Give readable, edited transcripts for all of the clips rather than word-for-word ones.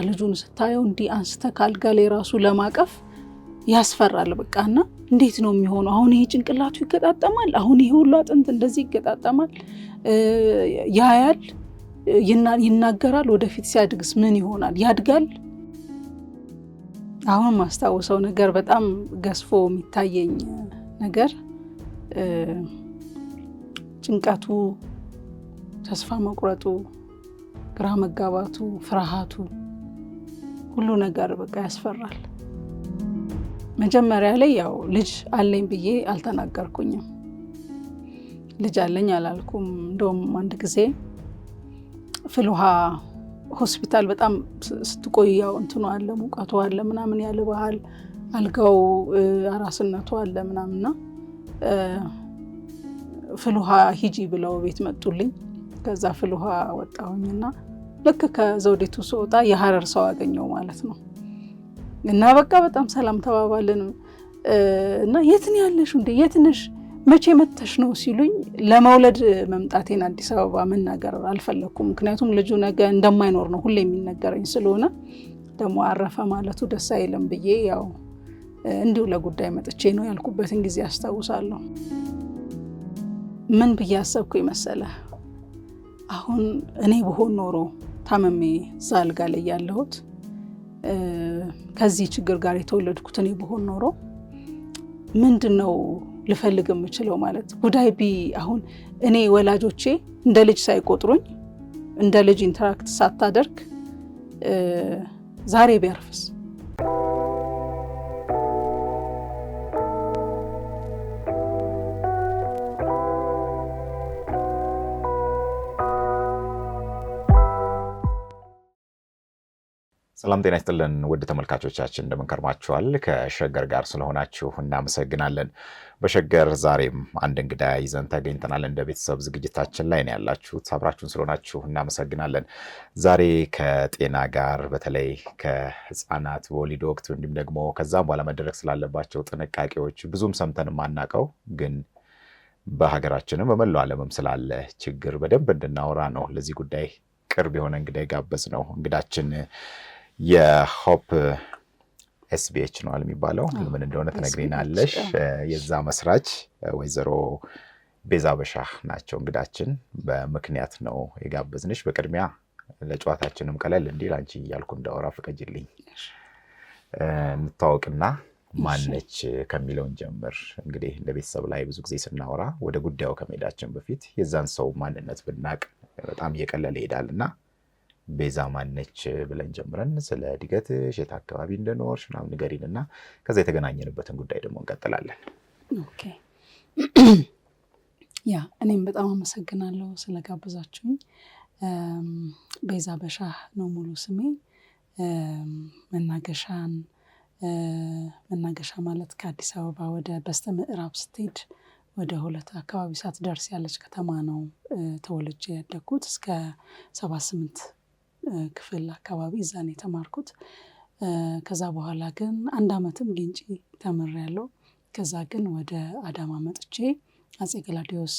ልጁን ስታየው እንዲህ አንስተ ካልጋ ላይ ራሱ ለማቀፍ ያስፈራል። በቃና እንዴት ነው የሚሆነው? አሁን ይሄ ጭንቅላቱ ይገጣጠማል፣ አሁን ይሄ ሁሉ አጥንት እንደዚህ ይገጣጠማል፣ ያያል፣ ይናገራል። ወደፊት ሲያድግስ ምን ይሆናል? ያድጋል? አሁን ማስታወሰው ነገር በጣም ገዝፎ የሚታየኝ ነገር ጭንቀቱ፣ ተስፋ መቁረጡ፣ ግራ መጋባቱ፣ ፍርሃቱ፣ ሁሉ ነገር በቃ ያስፈራል። መጀመሪያ ላይ ያው ልጅ አለኝ ብዬ አልተናገርኩኝም። ልጅ አለኝ አላልኩም። እንደውም አንድ ጊዜ ፍልውሃ ሆስፒታል በጣም ስትቆይ ያው እንትኑ አለ፣ ሙቀቱ አለ ምናምን፣ ያለ ባህል አልጋው አራስነቱ አለ ምናምንና ፍልውሃ ሂጂ ብለው ቤት መጡልኝ። ከዛ ፍልውሃ ወጣሁኝና ልክ ከዘውዲቱ ስወጣ የሐረር ሰው አገኘው ማለት ነው። እና በቃ በጣም ሰላም ተባባልን። እና የት ነው ያለሽ እንዴ? የት ነሽ? መቼ መተሽ ነው ሲሉኝ ለመውለድ መምጣቴን አዲስ አበባ መናገር አልፈለኩም። ምክንያቱም ልጁ ነገ እንደማይኖር ነው ሁሌ የሚነገረኝ ስለሆነ ደግሞ አረፈ ማለቱ ደስ አይልም ብዬ ያው እንዲሁ ለጉዳይ መጥቼ ነው ያልኩበትን ጊዜ አስታውሳለሁ። ምን ብዬ አሰብኩ መሰለ? አሁን እኔ ብሆን ኖሮ ታመሜ እዛ አልጋ ላይ ያለሁት ከዚህ ችግር ጋር የተወለድኩት እኔ ብሆን ኖሮ ምንድነው ልፈልግ የምችለው? ማለት ጉዳይ አሁን እኔ ወላጆቼ እንደ ልጅ ሳይቆጥሩኝ እንደ ልጅ ኢንተራክት ሳታደርግ ዛሬ ቢያርፍስ? ሰላም ጤና ይስጥልን ውድ ተመልካቾቻችን፣ እንደምን ከርማችኋል? ከሸገር ጋር ስለሆናችሁ እናመሰግናለን። በሸገር ዛሬም አንድ እንግዳ ይዘን ተገኝተናል። እንደ ቤተሰብ ዝግጅታችን ላይ ነው ያላችሁት። አብራችሁን ስለሆናችሁ እናመሰግናለን። ዛሬ ከጤና ጋር በተለይ ከህፃናት በወሊድ ወቅት እንዲሁም ደግሞ ከዛም በኋላ መደረግ ስላለባቸው ጥንቃቄዎች ብዙም ሰምተን የማናውቀው ግን በሀገራችንም በመላው ዓለምም ስላለ ችግር በደንብ እንድናወራ ነው ለዚህ ጉዳይ ቅርብ የሆነ እንግዳ ጋበዝ ነው። እንግዳችን የሆፕ ኤስቢኤች ነው የሚባለው ምን እንደሆነ ትነግሪናለሽ። የዛ መስራች ወይዘሮ ቤዛ በሻህ ናቸው እንግዳችን። በምክንያት ነው የጋበዝንሽ። በቅድሚያ ለጨዋታችንም ቀለል እንዲል አንቺ እያልኩ እንዳወራ ፍቀጅልኝ። እንታወቅና ማነች ከሚለውን ጀምር። እንግዲህ እንደ ቤተሰብ ላይ ብዙ ጊዜ ስናወራ ወደ ጉዳዩ ከመሄዳችን በፊት የዛን ሰው ማንነት ብናቅ በጣም እየቀለለ ይሄዳልና ቤዛ ማነች ብለን ጀምረን ስለ እድገትሽ፣ የት አካባቢ እንደኖርሽ ምናምን ንገሪንና ከዛ የተገናኘንበትን ጉዳይ ደግሞ እንቀጥላለን። ኦኬ። ያ እኔም በጣም አመሰግናለሁ ስለጋበዛችሁኝ። ቤዛ በሻህ ነው ሙሉ ስሜ። መናገሻ ማለት ከአዲስ አበባ ወደ በስተ ምዕራብ ስትሄድ ወደ ሁለት አካባቢ ሳትደርስ ያለች ከተማ ነው ተወልጄ ያደግኩት። እስከ 78 ክፍል አካባቢ እዛ ነው የተማርኩት። ከዛ በኋላ ግን 1 ዓመትም ግንጪ ተምሬያለሁ። ከዛ ግን ወደ አዳማ መጥቼ አጼ ገላውዴዎስ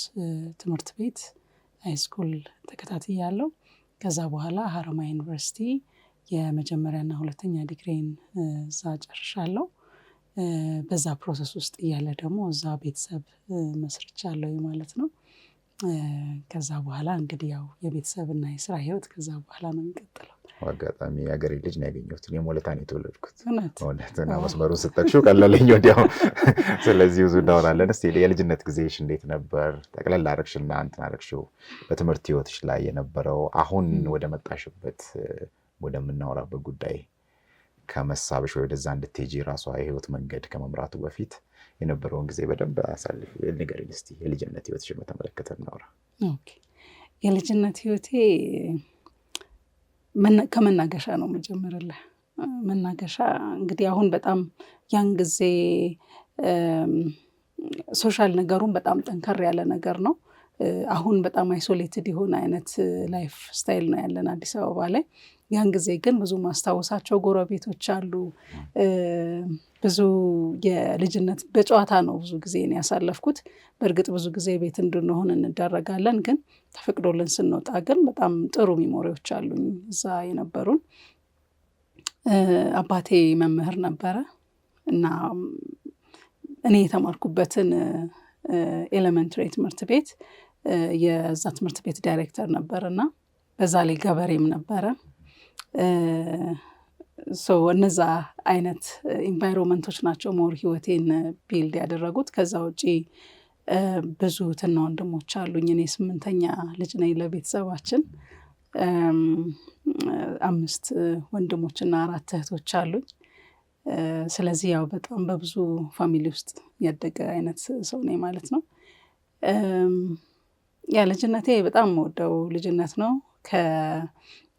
ትምህርት ቤት ሃይስኩል ተከታትያለሁ። ከዛ በኋላ ሀረማያ ዩኒቨርሲቲ የመጀመሪያና ሁለተኛ ዲግሪን እዛ ጨርሻለሁ። በዛ ፕሮሰስ ውስጥ እያለ ደግሞ እዛ ቤተሰብ መስርቻለሁ ማለት ነው። ከዛ በኋላ እንግዲህ ያው የቤተሰብና የስራ ህይወት ከዛ በኋላ ነው የሚቀጥለው። አጋጣሚ የሀገሬ ልጅ ነው ያገኘሁት። እኔ ሞለታ ነው የተወለድኩት። እውነትና መስመሩን ስጠቅሽው ቀለለኝ ወዲያው። ስለዚህ ብዙ እናወራለን። እስኪ የልጅነት ጊዜሽ እንዴት ነበር? ጠቅለል አደረግሽና እንትን አደረግሽው በትምህርት ህይወትሽ ላይ የነበረው አሁን ወደ መጣሽበት ወደምናወራበት ጉዳይ ከመሳብሽ ወደዛ እንድትሄጂ ራሷ የህይወት መንገድ ከመምራቱ በፊት የነበረውን ጊዜ በደንብ አሳልፊ ንገሪኝ እስቲ። የልጅነት ህይወትሽ በተመለከተ እናውራ። ኦኬ። የልጅነት ህይወቴ ከመናገሻ ነው መጀመርልህ። መናገሻ እንግዲህ አሁን በጣም ያን ጊዜ ሶሻል ነገሩን በጣም ጠንከር ያለ ነገር ነው። አሁን በጣም አይሶሌትድ የሆነ አይነት ላይፍ ስታይል ነው ያለን አዲስ አበባ ላይ። ያን ጊዜ ግን ብዙ ማስታወሳቸው ጎረቤቶች አሉ። ብዙ የልጅነት በጨዋታ ነው ብዙ ጊዜ ነው ያሳለፍኩት። በእርግጥ ብዙ ጊዜ ቤት እንድንሆን እንደረጋለን፣ ግን ተፈቅዶልን ስንወጣ ግን በጣም ጥሩ ሚሞሪዎች አሉኝ እዛ የነበሩን። አባቴ መምህር ነበረ እና እኔ የተማርኩበትን ኤሌመንተሪ ትምህርት ቤት የዛ ትምህርት ቤት ዳይሬክተር ነበር እና በዛ ላይ ገበሬም ነበረ። እነዛ አይነት ኢንቫይሮንመንቶች ናቸው ሞር ህይወቴን ቢልድ ያደረጉት። ከዛ ውጪ ብዙ እህትና ወንድሞች አሉኝ። እኔ 8ኛ ልጅ ነኝ ለቤተሰባችን። 5 ወንድሞችና 4 እህቶች አሉኝ። ስለዚህ ያው በጣም በብዙ ፋሚሊ ውስጥ ያደገ አይነት ሰው ነኝ ማለት ነው። ያ ልጅነቴ በጣም የምወደው ልጅነት ነው።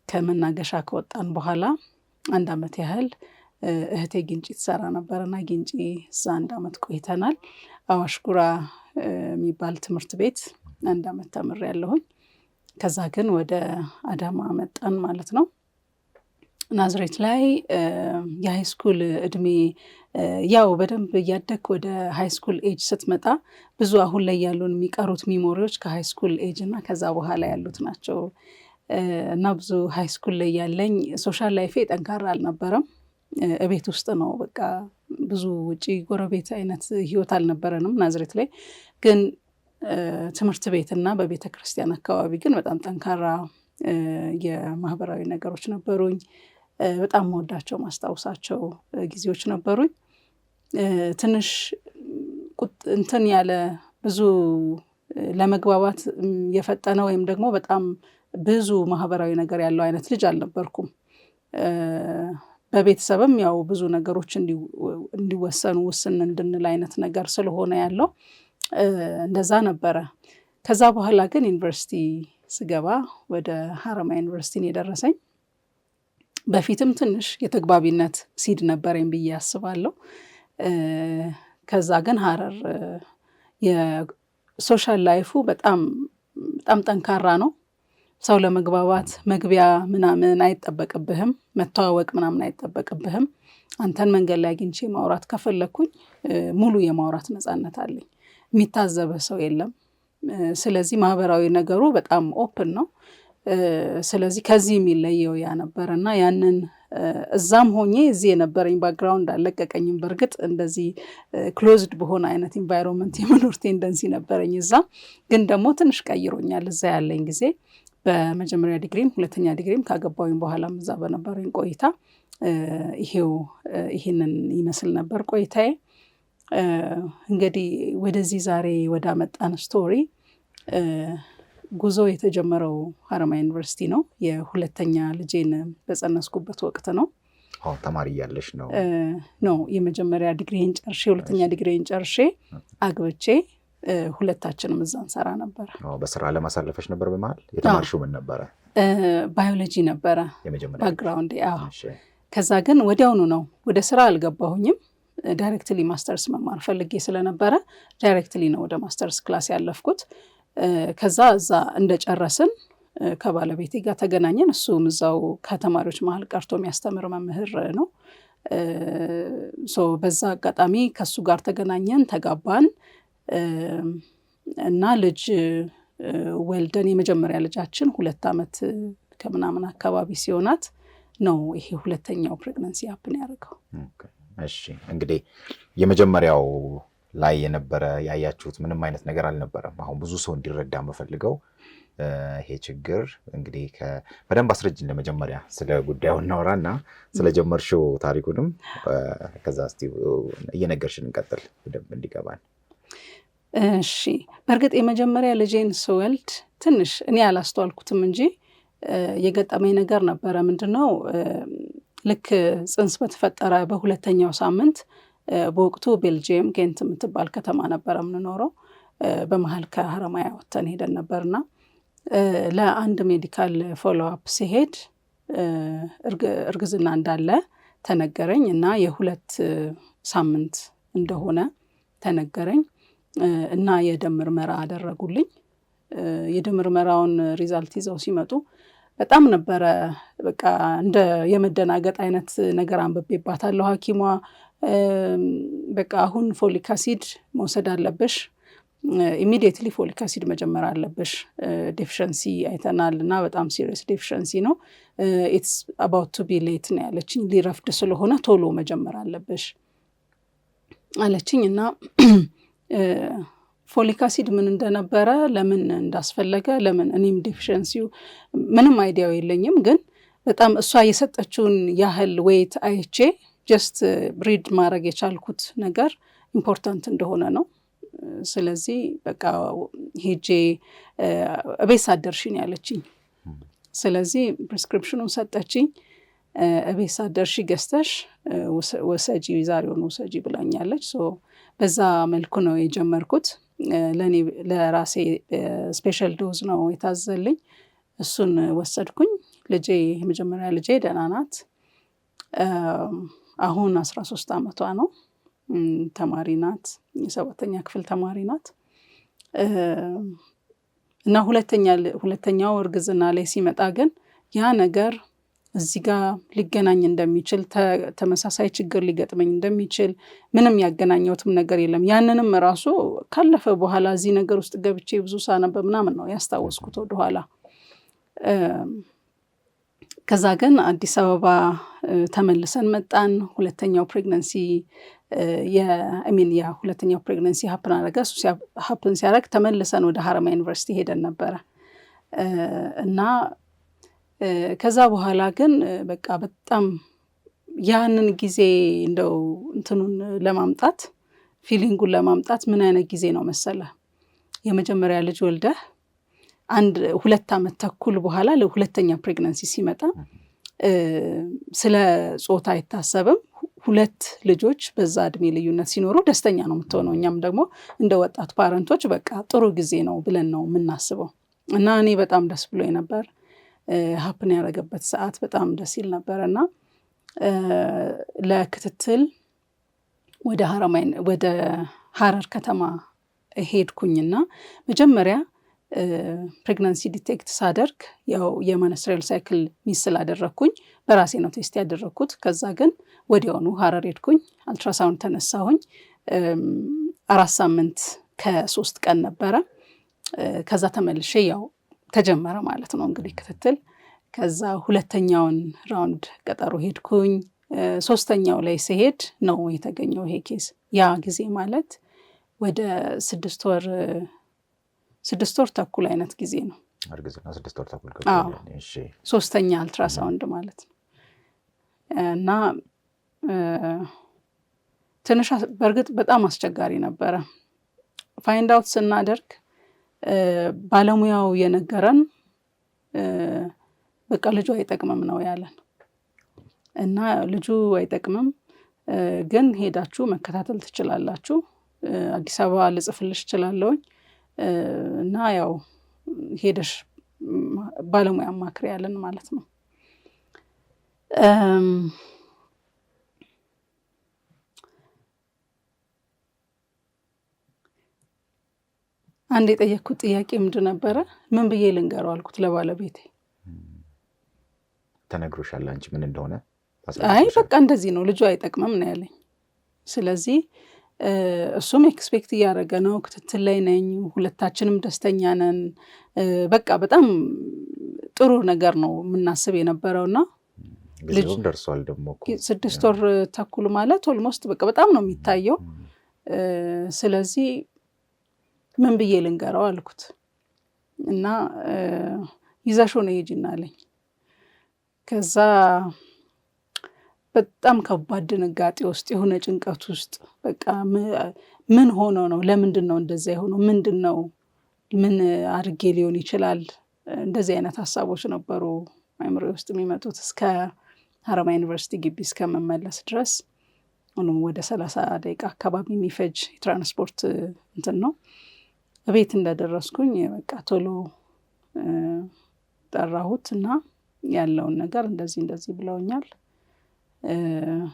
ከመናገሻ ከወጣን በኋላ 1 ዓመት ያህል እህቴ ግንጪ ትሰራ ነበርና ግንጪ እዛ 1 ዓመት ቆይተናል። አዋሽ ጉራ የሚባል ትምህርት ቤት 1 ዓመት ተምሬያለሁኝ። ከዛ ግን ወደ አዳማ መጣን ማለት ነው። ናዝሬት ላይ የሃይስኩል እድሜ ያው በደንብ እያደግ ወደ ሃይስኩል ኤጅ ስትመጣ ብዙ አሁን ላይ ያሉን የሚቀሩት ሚሞሪዎች ከሃይስኩል ኤጅ እና ከዛ በኋላ ያሉት ናቸው። እና ብዙ ሃይስኩል ላይ ያለኝ ሶሻል ላይፌ ጠንካራ አልነበረም። እቤት ውስጥ ነው በቃ ብዙ ውጪ ጎረቤት አይነት ህይወት አልነበረንም ናዝሬት ላይ። ግን ትምህርት ቤትና በቤተ ክርስቲያን አካባቢ ግን በጣም ጠንካራ የማህበራዊ ነገሮች ነበሩኝ። በጣም መወዳቸው ማስታወሳቸው ጊዜዎች ነበሩኝ። ትንሽ እንትን ያለ ብዙ ለመግባባት የፈጠነ ወይም ደግሞ በጣም ብዙ ማህበራዊ ነገር ያለው አይነት ልጅ አልነበርኩም። በቤተሰብም ያው ብዙ ነገሮች እንዲወሰኑ ውስን እንድንል አይነት ነገር ስለሆነ ያለው እንደዛ ነበረ። ከዛ በኋላ ግን ዩኒቨርሲቲ ስገባ ወደ ሀረማያ ዩኒቨርሲቲን የደረሰኝ በፊትም ትንሽ የተግባቢነት ሲድ ነበረኝ ብዬ አስባለሁ። ከዛ ግን ሀረር የሶሻል ላይፉ በጣም ጠንካራ ነው። ሰው ለመግባባት መግቢያ ምናምን አይጠበቅብህም፣ መተዋወቅ ምናምን አይጠበቅብህም። አንተን መንገድ ላይ አግኝቼ ማውራት ከፈለኩኝ ሙሉ የማውራት ነፃነት አለኝ። የሚታዘበህ ሰው የለም። ስለዚህ ማህበራዊ ነገሩ በጣም ኦፕን ነው። ስለዚህ ከዚህ የሚለየው ያ ነበረ እና ያንን እዛም ሆኜ እዚህ የነበረኝ ባክግራውንድ አልለቀቀኝም። በእርግጥ እንደዚህ ክሎዝድ በሆነ አይነት ኢንቫይሮንመንት የመኖር ቴንደንሲ ነበረኝ እዛ። ግን ደግሞ ትንሽ ቀይሮኛል እዛ ያለኝ ጊዜ። በመጀመሪያ ዲግሪም 2ኛ ዲግሪም ካገባሁኝ በኋላም እዛ በነበረኝ ቆይታ ይሄንን ይመስል ነበር ቆይታዬ። እንግዲህ ወደዚህ ዛሬ ወደ አመጣን ስቶሪ ጉዞ የተጀመረው ሀረማያ ዩኒቨርሲቲ ነው። የ2ኛ ልጄን በጸነስኩበት ወቅት ነው። ተማሪ እያለሽ ነው? ነው የመጀመሪያ ዲግሪን ጨርሼ 2ኛ ዲግሪን ጨርሼ አግብቼ ሁለታችንም እዛ እንሰራ ነበር። በስራ ለማሳለፈሽ ነበር? በመሀል የተማርሽው ምን ነበረ? ባዮሎጂ ነበረ ባክግራውንድ። ከዛ ግን ወዲያውኑ ነው ወደ ስራ አልገባሁኝም። ዳይሬክትሊ ማስተርስ መማር ፈልጌ ስለነበረ ዳይሬክትሊ ነው ወደ ማስተርስ ክላስ ያለፍኩት። ከዛ እዛ እንደጨረስን ከባለቤቴ ጋር ተገናኘን። እሱም እዛው ከተማሪዎች መሀል ቀርቶ የሚያስተምር መምህር ነው። በዛ አጋጣሚ ከሱ ጋር ተገናኘን፣ ተጋባን እና ልጅ ወልደን የመጀመሪያ ልጃችን 2 ዓመት ከምናምን አካባቢ ሲሆናት ነው ይሄ 2ኛው ፕሬግናንሲ ሀፕን ያደረገው። እሺ እንግዲህ የመጀመሪያው ላይ የነበረ ያያችሁት ምንም አይነት ነገር አልነበረም። አሁን ብዙ ሰው እንዲረዳ የምፈልገው ይሄ ችግር እንግዲህ በደንብ አስረጅን። ለመጀመሪያ ስለ ጉዳዩ እናወራና ስለጀመርሽው ታሪኩንም ከዛ እስቲ እየነገርሽን እንቀጥል በደንብ እንዲገባን። እሺ በእርግጥ የመጀመሪያ ልጄን ስወልድ ትንሽ እኔ አላስተዋልኩትም እንጂ የገጠመኝ ነገር ነበረ። ምንድነው ልክ ጽንስ በተፈጠረ በ2ኛው ሳምንት በወቅቱ ቤልጅየም ጌንት የምትባል ከተማ ነበረ የምንኖረው። በመሀል ከሀረማያ ወጥተን ሄደን ነበርና ለአንድ ሜዲካል ፎሎ አፕ ሲሄድ እርግዝና እንዳለ ተነገረኝ እና የ2 ሳምንት እንደሆነ ተነገረኝ እና የደም ምርመራ አደረጉልኝ። የደም ምርመራውን ሪዛልት ይዘው ሲመጡ በጣም ነበረ በቃ እንደ የመደናገጥ አይነት ነገር አንብቤባታለሁ። ሐኪሟ በቃ አሁን ፎሊክ አሲድ መውሰድ አለብሽ፣ ኢሚዲየትሊ ፎሊክ አሲድ መጀመር አለብሽ። ዴፊሸንሲ አይተናል እና በጣም ሲሪየስ ዴፊሸንሲ ነው። ኢትስ አባውት ቱ ቢ ሌት ነው ያለችኝ። ሊረፍድ ስለሆነ ቶሎ መጀመር አለብሽ አለችኝ እና ፎሊክ አሲድ ምን እንደነበረ ለምን እንዳስፈለገ እኔም ዴፊሸንሲው ምንም አይዲያው የለኝም፣ ግን በጣም እሷ የሰጠችውን ያህል ዌይት አይቼ ጀስት ብሪድ ማድረግ የቻልኩት ነገር ኢምፖርታንት እንደሆነ ነው። ስለዚህ በቃ ሄጄ እቤት ሳትደርሺ ነው ያለችኝ። ስለዚህ ፕሪስክሪፕሽኑን ሰጠችኝ። እቤት ሳትደርሺ ገዝተሽ ወሰጂ፣ ዛሬውን ወሰጂ ብላኛለች። በዛ መልኩ ነው የጀመርኩት። ለራሴ ስፔሻል ዶዝ ነው የታዘልኝ። እሱን ወሰድኩኝ። የመጀመሪያ ልጄ ደህና ናት። አሁን 13 ዓመቷ ነው። ተማሪ ናት፣ የ7ኛ ክፍል ተማሪ ናት። እና ሁለተኛው እርግዝና ላይ ሲመጣ ግን ያ ነገር እዚህ ጋር ሊገናኝ እንደሚችል፣ ተመሳሳይ ችግር ሊገጥመኝ እንደሚችል ምንም ያገናኘውትም ነገር የለም። ያንንም ራሱ ካለፈ በኋላ እዚህ ነገር ውስጥ ገብቼ ብዙ ሳነበብ ምናምን ነው ያስታወስኩት ወደኋላ። ከዛ ግን አዲስ አበባ ተመልሰን መጣን። ሁለተኛው ፕሬግነንሲ ሁለተኛው ፕሬግነንሲ ሀፕን አደረገ። እሱ ሀፕን ሲያደርግ ተመልሰን ወደ ሀረማያ ዩኒቨርሲቲ ሄደን ነበረ እና ከዛ በኋላ ግን በቃ በጣም ያንን ጊዜ እንደው እንትኑን ለማምጣት ፊሊንጉን ለማምጣት ምን አይነት ጊዜ ነው መሰለ፣ የመጀመሪያ ልጅ ወልደህ 2 ዓመት ተኩል በኋላ ለሁለተኛ ፕሬግነንሲ ሲመጣ ስለ ጾታ አይታሰብም። 2 ልጆች በዛ እድሜ ልዩነት ሲኖሩ ደስተኛ ነው የምትሆነው። እኛም ደግሞ እንደ ወጣት ፓረንቶች በቃ ጥሩ ጊዜ ነው ብለን ነው የምናስበው እና እኔ በጣም ደስ ብሎኝ ነበር። ሀፕን ያደረገበት ሰዓት በጣም ደስ ይል ነበር እና ለክትትል ወደ ሀረር ከተማ ሄድኩኝና መጀመሪያ ፕሬግናንሲ ዲቴክት ሳደርግ ያው የማንስትሪያል ሳይክል ሚስ ስላደረግኩኝ በራሴ ነው ቴስት ያደረግኩት። ከዛ ግን ወዲያውኑ ሀረር ሄድኩኝ፣ አልትራሳውንድ ተነሳሁኝ። 4 ሳምንት ከ3 ቀን ነበረ። ከዛ ተመልሼ ያው ተጀመረ ማለት ነው እንግዲህ ክትትል። ከዛ ሁለተኛውን ራውንድ ቀጠሮ ሄድኩኝ። 3ኛው ላይ ሲሄድ ነው የተገኘው ይሄ ኬስ። ያ ጊዜ ማለት ወደ 6 ወር ተኩል አይነት ጊዜ ነው። እርግዝና 6 ወር ተኩል። እሺ 3ኛ አልትራሳውንድ ማለት ነው። እና ትንሽ በእርግጥ በጣም አስቸጋሪ ነበረ። ፋይንድ አውት ስናደርግ ባለሙያው የነገረን በቃ ልጁ አይጠቅምም ነው ያለን እና ልጁ አይጠቅምም ግን ሄዳችሁ መከታተል ትችላላችሁ፣ አዲስ አበባ ልጽፍልሽ እችላለሁኝ እና ያው ሄደሽ ባለሙያ ማክሪ ያለን ማለት ነው። አንድ የጠየቅኩት ጥያቄ ምንድን ነበረ? ምን ብዬ ልንገረው አልኩት ለባለቤቴ። ተነግሮሻል አንቺ ምን እንደሆነ? አይ በቃ እንደዚህ ነው ልጁ አይጠቅምም ነው ያለኝ። ስለዚህ እሱም ኤክስፔክት እያደረገ ነው፣ ክትትል ላይ ነኝ፣ ሁለታችንም ደስተኛ ነን። በቃ በጣም ጥሩ ነገር ነው የምናስብ የነበረውና ልጁም ደርሷል ደግሞ 6 ወር ተኩል ማለት ኦልሞስት በቃ በጣም ነው የሚታየው። ስለዚህ ምን ብዬ ልንገረው አልኩት እና ይዘሽው ነው ሂጂና አለኝ። ከዛ በጣም ከባድ ድንጋጤ ውስጥ የሆነ ጭንቀት ውስጥ በቃ ምን ሆኖ ነው? ለምንድን ነው እንደዛ የሆነው? ምንድን ነው? ምን አድርጌ ሊሆን ይችላል? እንደዚህ አይነት ሀሳቦች ነበሩ አእምሮ ውስጥ የሚመጡት እስከ ሀረማያ ዩኒቨርሲቲ ግቢ እስከመመለስ ድረስ። ሁሉም ወደ 30 ደቂቃ አካባቢ የሚፈጅ የትራንስፖርት እንትን ነው። ቤት እንደደረስኩኝ በቃ ቶሎ ጠራሁት እና ያለውን ነገር እንደዚህ ብለውኛል፣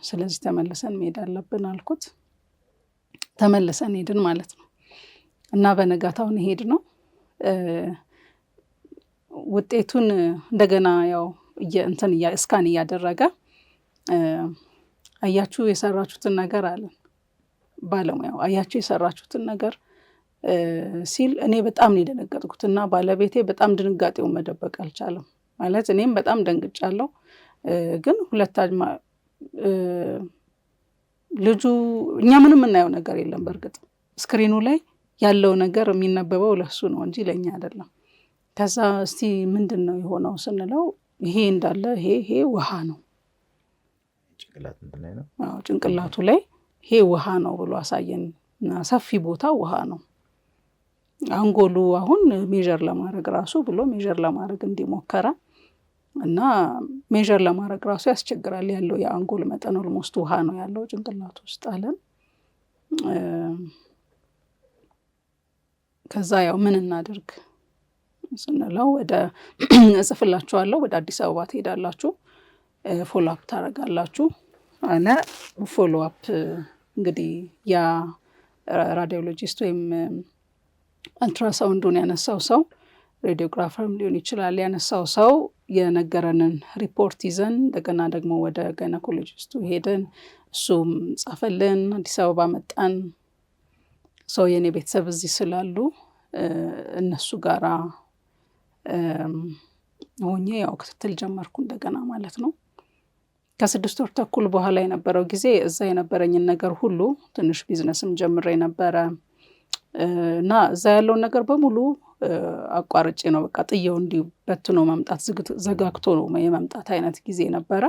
ስለዚህ ተመልሰን መሄድ አለብን አልኩት። ተመልሰን ሄድን ማለት ነው እና በነጋታውን ሄድ ነው ውጤቱን እንደገና ያው እስካን እያደረገ አያችሁ የሰራችሁትን ነገር አለን ባለሙያው። አያችሁ የሰራችሁትን ነገር ሲል እኔ በጣም ነው የደነገጥኩት እና ባለቤቴ በጣም ድንጋጤውን መደበቅ አልቻለም። ማለት እኔም በጣም ደንግጫለሁ። ግን ልጁ እኛ ምንም የምናየው ነገር የለም። በእርግጥ ስክሪኑ ላይ ያለው ነገር የሚነበበው ለሱ ነው እንጂ ለእኛ አይደለም። ከዛ እስቲ ምንድን ነው የሆነው ስንለው ይሄ እንዳለ ይሄ ውሃ ነው ጭንቅላቱ ላይ ይሄ ውሃ ነው ብሎ አሳየን እና ሰፊ ቦታ ውሃ ነው። አንጎሉ አሁን ሜዥር ለማድረግ ራሱ ብሎ ሜዥር ለማድረግ እንዲሞከረ እና ሜዥር ለማድረግ ራሱ ያስቸግራል። ያለው የአንጎል መጠን ኦልሞስት ውሃ ነው ያለው ጭንቅላቱ ውስጥ አለን። ከዛ ያው ምን እናድርግ ስንለው ወደ እጽፍላችኋለሁ፣ ወደ አዲስ አበባ ትሄዳላችሁ፣ ፎሎ አፕ ታደርጋላችሁ አለ። ፎሎ አፕ እንግዲህ ያ ራዲዮሎጂስት ወይም አልትራሳውንዱን ያነሳው ሰው ሬዲዮግራፈርም ሊሆን ይችላል። ያነሳው ሰው የነገረንን ሪፖርት ይዘን እንደገና ደግሞ ወደ ጋይናኮሎጂስቱ ሄደን እሱም ጻፈልን። አዲስ አበባ መጣን። ሰው የኔ ቤተሰብ እዚህ ስላሉ እነሱ ጋራ ሆኜ ያው ክትትል ጀመርኩ እንደገና ማለት ነው። ከ6 ወር ተኩል በኋላ የነበረው ጊዜ እዛ የነበረኝን ነገር ሁሉ ትንሽ ቢዝነስም ጀምሬ ነበረ እና እዛ ያለውን ነገር በሙሉ አቋርጬ ነው በቃ ጥየው እንዲበትኖ መምጣት ዘጋግቶ ነው የመምጣት አይነት ጊዜ ነበረ።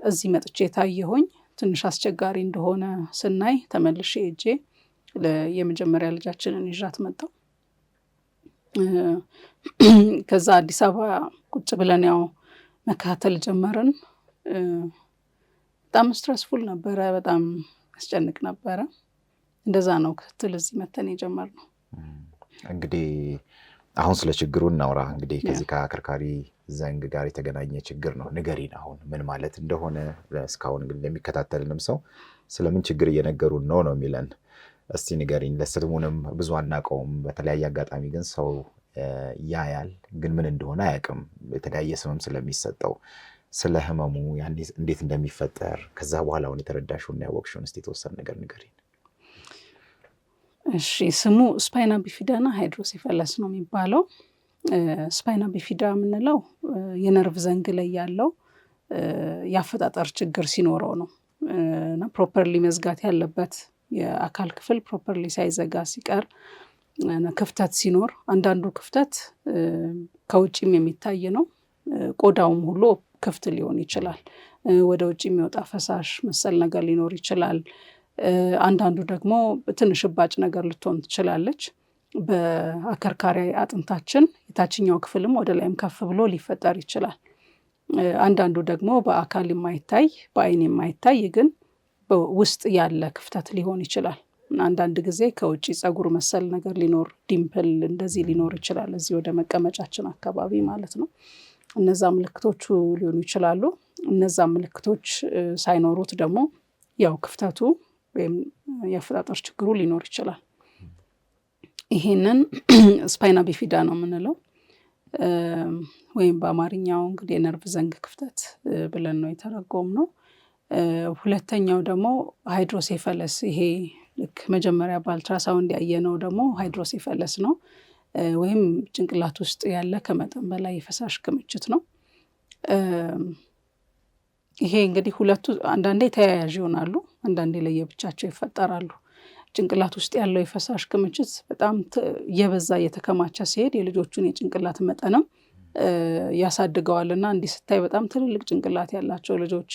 እዚህ መጥቼ ታየሁኝ። ትንሽ አስቸጋሪ እንደሆነ ስናይ ተመልሼ ሄጄ የመጀመሪያ ልጃችንን ይዣት መጣሁ። ከዛ አዲስ አበባ ቁጭ ብለን ያው መከታተል ጀመርን። በጣም ስትረስፉል ነበረ፣ በጣም ያስጨንቅ ነበረ። እንደዛ ነው ክትትል እዚህ መተን የጀመርነው። እንግዲህ አሁን ስለ ችግሩ እናውራ። እንግዲህ ከዚህ ከአከርካሪ ዘንግ ጋር የተገናኘ ችግር ነው። ንገሪን አሁን ምን ማለት እንደሆነ። እስካሁን እንግዲህ ለሚከታተልንም ሰው ስለምን ችግር እየነገሩን ነው የሚለን። እስቲ ንገሪን። ለስሙንም ብዙ አናውቀውም። በተለያየ አጋጣሚ ግን ሰው ያያል፣ ግን ምን እንደሆነ አያውቅም። የተለያየ ስምም ስለሚሰጠው ስለ ህመሙ እንዴት እንደሚፈጠር ከዛ በኋላ አሁን የተረዳሽውና ያወቅሽውን እስቲ የተወሰነ ነገር ንገሪን። እሺ፣ ስሙ ስፓይና ቢፊዳና ሃይድሮሴፈለስ ነው የሚባለው። ስፓይና ቢፊዳ የምንለው የነርቭ ዘንግ ላይ ያለው የአፈጣጠር ችግር ሲኖረው ነው እና ፕሮፐርሊ መዝጋት ያለበት የአካል ክፍል ፕሮፐርሊ ሳይዘጋ ሲቀር ክፍተት ሲኖር፣ አንዳንዱ ክፍተት ከውጭም የሚታይ ነው። ቆዳውም ሁሉ ክፍት ሊሆን ይችላል። ወደ ውጭ የሚወጣ ፈሳሽ መሰል ነገር ሊኖር ይችላል። አንዳንዱ ደግሞ ትንሽ እባጭ ነገር ልትሆን ትችላለች። በአከርካሪ አጥንታችን የታችኛው ክፍልም ወደ ላይም ከፍ ብሎ ሊፈጠር ይችላል። አንዳንዱ ደግሞ በአካል የማይታይ በአይን የማይታይ ግን ውስጥ ያለ ክፍተት ሊሆን ይችላል። አንዳንድ ጊዜ ከውጭ ፀጉር መሰል ነገር ሊኖር፣ ዲምፕል እንደዚህ ሊኖር ይችላል፣ እዚህ ወደ መቀመጫችን አካባቢ ማለት ነው። እነዛ ምልክቶቹ ሊሆኑ ይችላሉ። እነዛ ምልክቶች ሳይኖሩት ደግሞ ያው ክፍተቱ ወይም የአፈጣጠር ችግሩ ሊኖር ይችላል። ይሄንን ስፓይና ቢፊዳ ነው የምንለው፣ ወይም በአማርኛው እንግዲህ የነርቭ ዘንግ ክፍተት ብለን ነው የተረጎምነው። ሁለተኛው ደግሞ ሃይድሮሴፈለስ፣ ይሄ ልክ መጀመሪያ በአልትራሳውንድ ያየነው ደግሞ ሃይድሮሴፈለስ ነው፣ ወይም ጭንቅላት ውስጥ ያለ ከመጠን በላይ የፈሳሽ ክምችት ነው። ይሄ እንግዲህ ሁለቱ አንዳንዴ ተያያዥ ይሆናሉ፣ አንዳንዴ ለየብቻቸው ይፈጠራሉ። ጭንቅላት ውስጥ ያለው የፈሳሽ ክምችት በጣም እየበዛ እየተከማቸ ሲሄድ የልጆቹን የጭንቅላት መጠንም ያሳድገዋልና እንዲህ ስታይ በጣም ትልልቅ ጭንቅላት ያላቸው ልጆች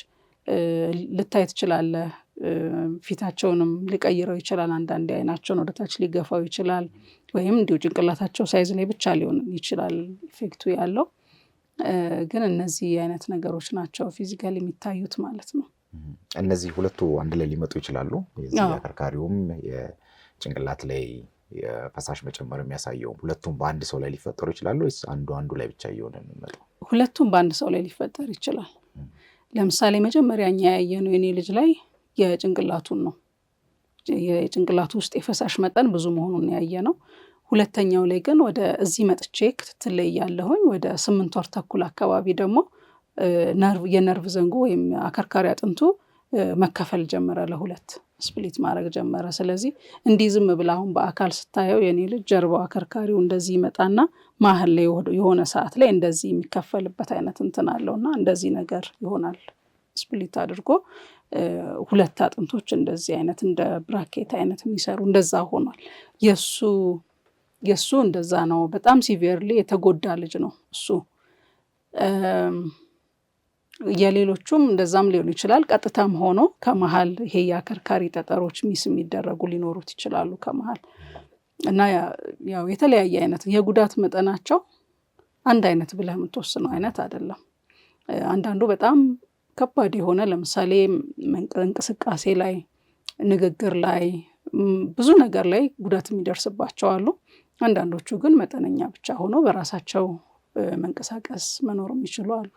ልታይ ትችላለህ። ፊታቸውንም ሊቀይረው ይችላል። አንዳንዴ አይናቸውን ወደታች ሊገፋው ይችላል። ወይም እንዲሁ ጭንቅላታቸው ሳይዝ ላይ ብቻ ሊሆን ይችላል ኢፌክቱ ያለው። ግን እነዚህ አይነት ነገሮች ናቸው ፊዚካሊ የሚታዩት ማለት ነው። እነዚህ ሁለቱ አንድ ላይ ሊመጡ ይችላሉ። የዚህ አከርካሪውም የጭንቅላት ላይ የፈሳሽ መጨመር የሚያሳየው ሁለቱም በአንድ ሰው ላይ ሊፈጠሩ ይችላሉ ወይስ አንዱ ላይ ብቻ እየሆነ የሚመጣው? ሁለቱም በአንድ ሰው ላይ ሊፈጠር ይችላል። ለምሳሌ መጀመሪያ እኛ ያየነው የኔ ልጅ ላይ የጭንቅላቱን ነው። የጭንቅላቱ ውስጥ የፈሳሽ መጠን ብዙ መሆኑን ያየነው። ሁለተኛው ላይ ግን ወደ እዚህ መጥቼ ክትትል ላይ ያለሁኝ ወደ 8 ወር ተኩል አካባቢ ደግሞ የነርቭ ዘንጉ ወይም አከርካሪ አጥንቱ መከፈል ጀመረ ለሁለት። ስፕሊት ማድረግ ጀመረ። ስለዚህ እንዲህ ዝም ብላ አሁን በአካል ስታየው የኔ ልጅ ጀርባው አከርካሪው እንደዚህ ይመጣና መሀል ላይ የሆነ ሰዓት ላይ እንደዚህ የሚከፈልበት አይነት እንትን አለውና እንደዚህ ነገር ይሆናል። ስፕሊት አድርጎ ሁለት አጥንቶች እንደዚህ አይነት እንደ ብራኬት አይነት የሚሰሩ እንደዛ ሆኗል። የሱ እንደዛ ነው። በጣም ሲቪየርሊ የተጎዳ ልጅ ነው እሱ። የሌሎቹም እንደዛም ሊሆን ይችላል። ቀጥታም ሆኖ ከመሃል ይሄ የአከርካሪ ጠጠሮች ሚስ የሚደረጉ ሊኖሩት ይችላሉ ከመሃል እና ያው የተለያየ አይነት የጉዳት መጠናቸው አንድ አይነት ብለህ የምትወስነው አይነት አይደለም። አንዳንዱ በጣም ከባድ የሆነ ለምሳሌ እንቅስቃሴ ላይ፣ ንግግር ላይ፣ ብዙ ነገር ላይ ጉዳት የሚደርስባቸው አሉ። አንዳንዶቹ ግን መጠነኛ ብቻ ሆኖ በራሳቸው መንቀሳቀስ መኖር የሚችሉ አሉ።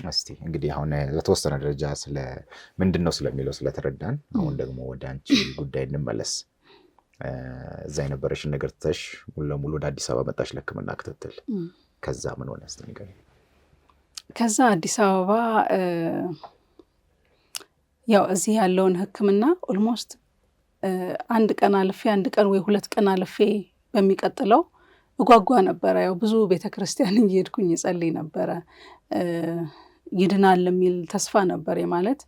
እስቲ እንግዲህ አሁን ለተወሰነ ደረጃ ስለ ምንድን ነው ስለሚለው ስለተረዳን አሁን ደግሞ ወደ አንቺ ጉዳይ እንመለስ። እዛ የነበረሽን ነገር ትተሽ ሙሉ ለሙሉ ወደ አዲስ አበባ መጣሽ ለሕክምና ክትትል። ከዛ ምን ሆነ እስቲ ንገሪኝ። ከዛ አዲስ አበባ ያው እዚህ ያለውን ሕክምና ኦልሞስት አንድ ቀን አልፌ አንድ ቀን ወይ ሁለት ቀን አልፌ በሚቀጥለው እጓጓ ነበረ። ያው ብዙ ቤተክርስቲያን እየሄድኩኝ እጸልይ ነበረ። ይድናል የሚል ተስፋ ነበር ማለት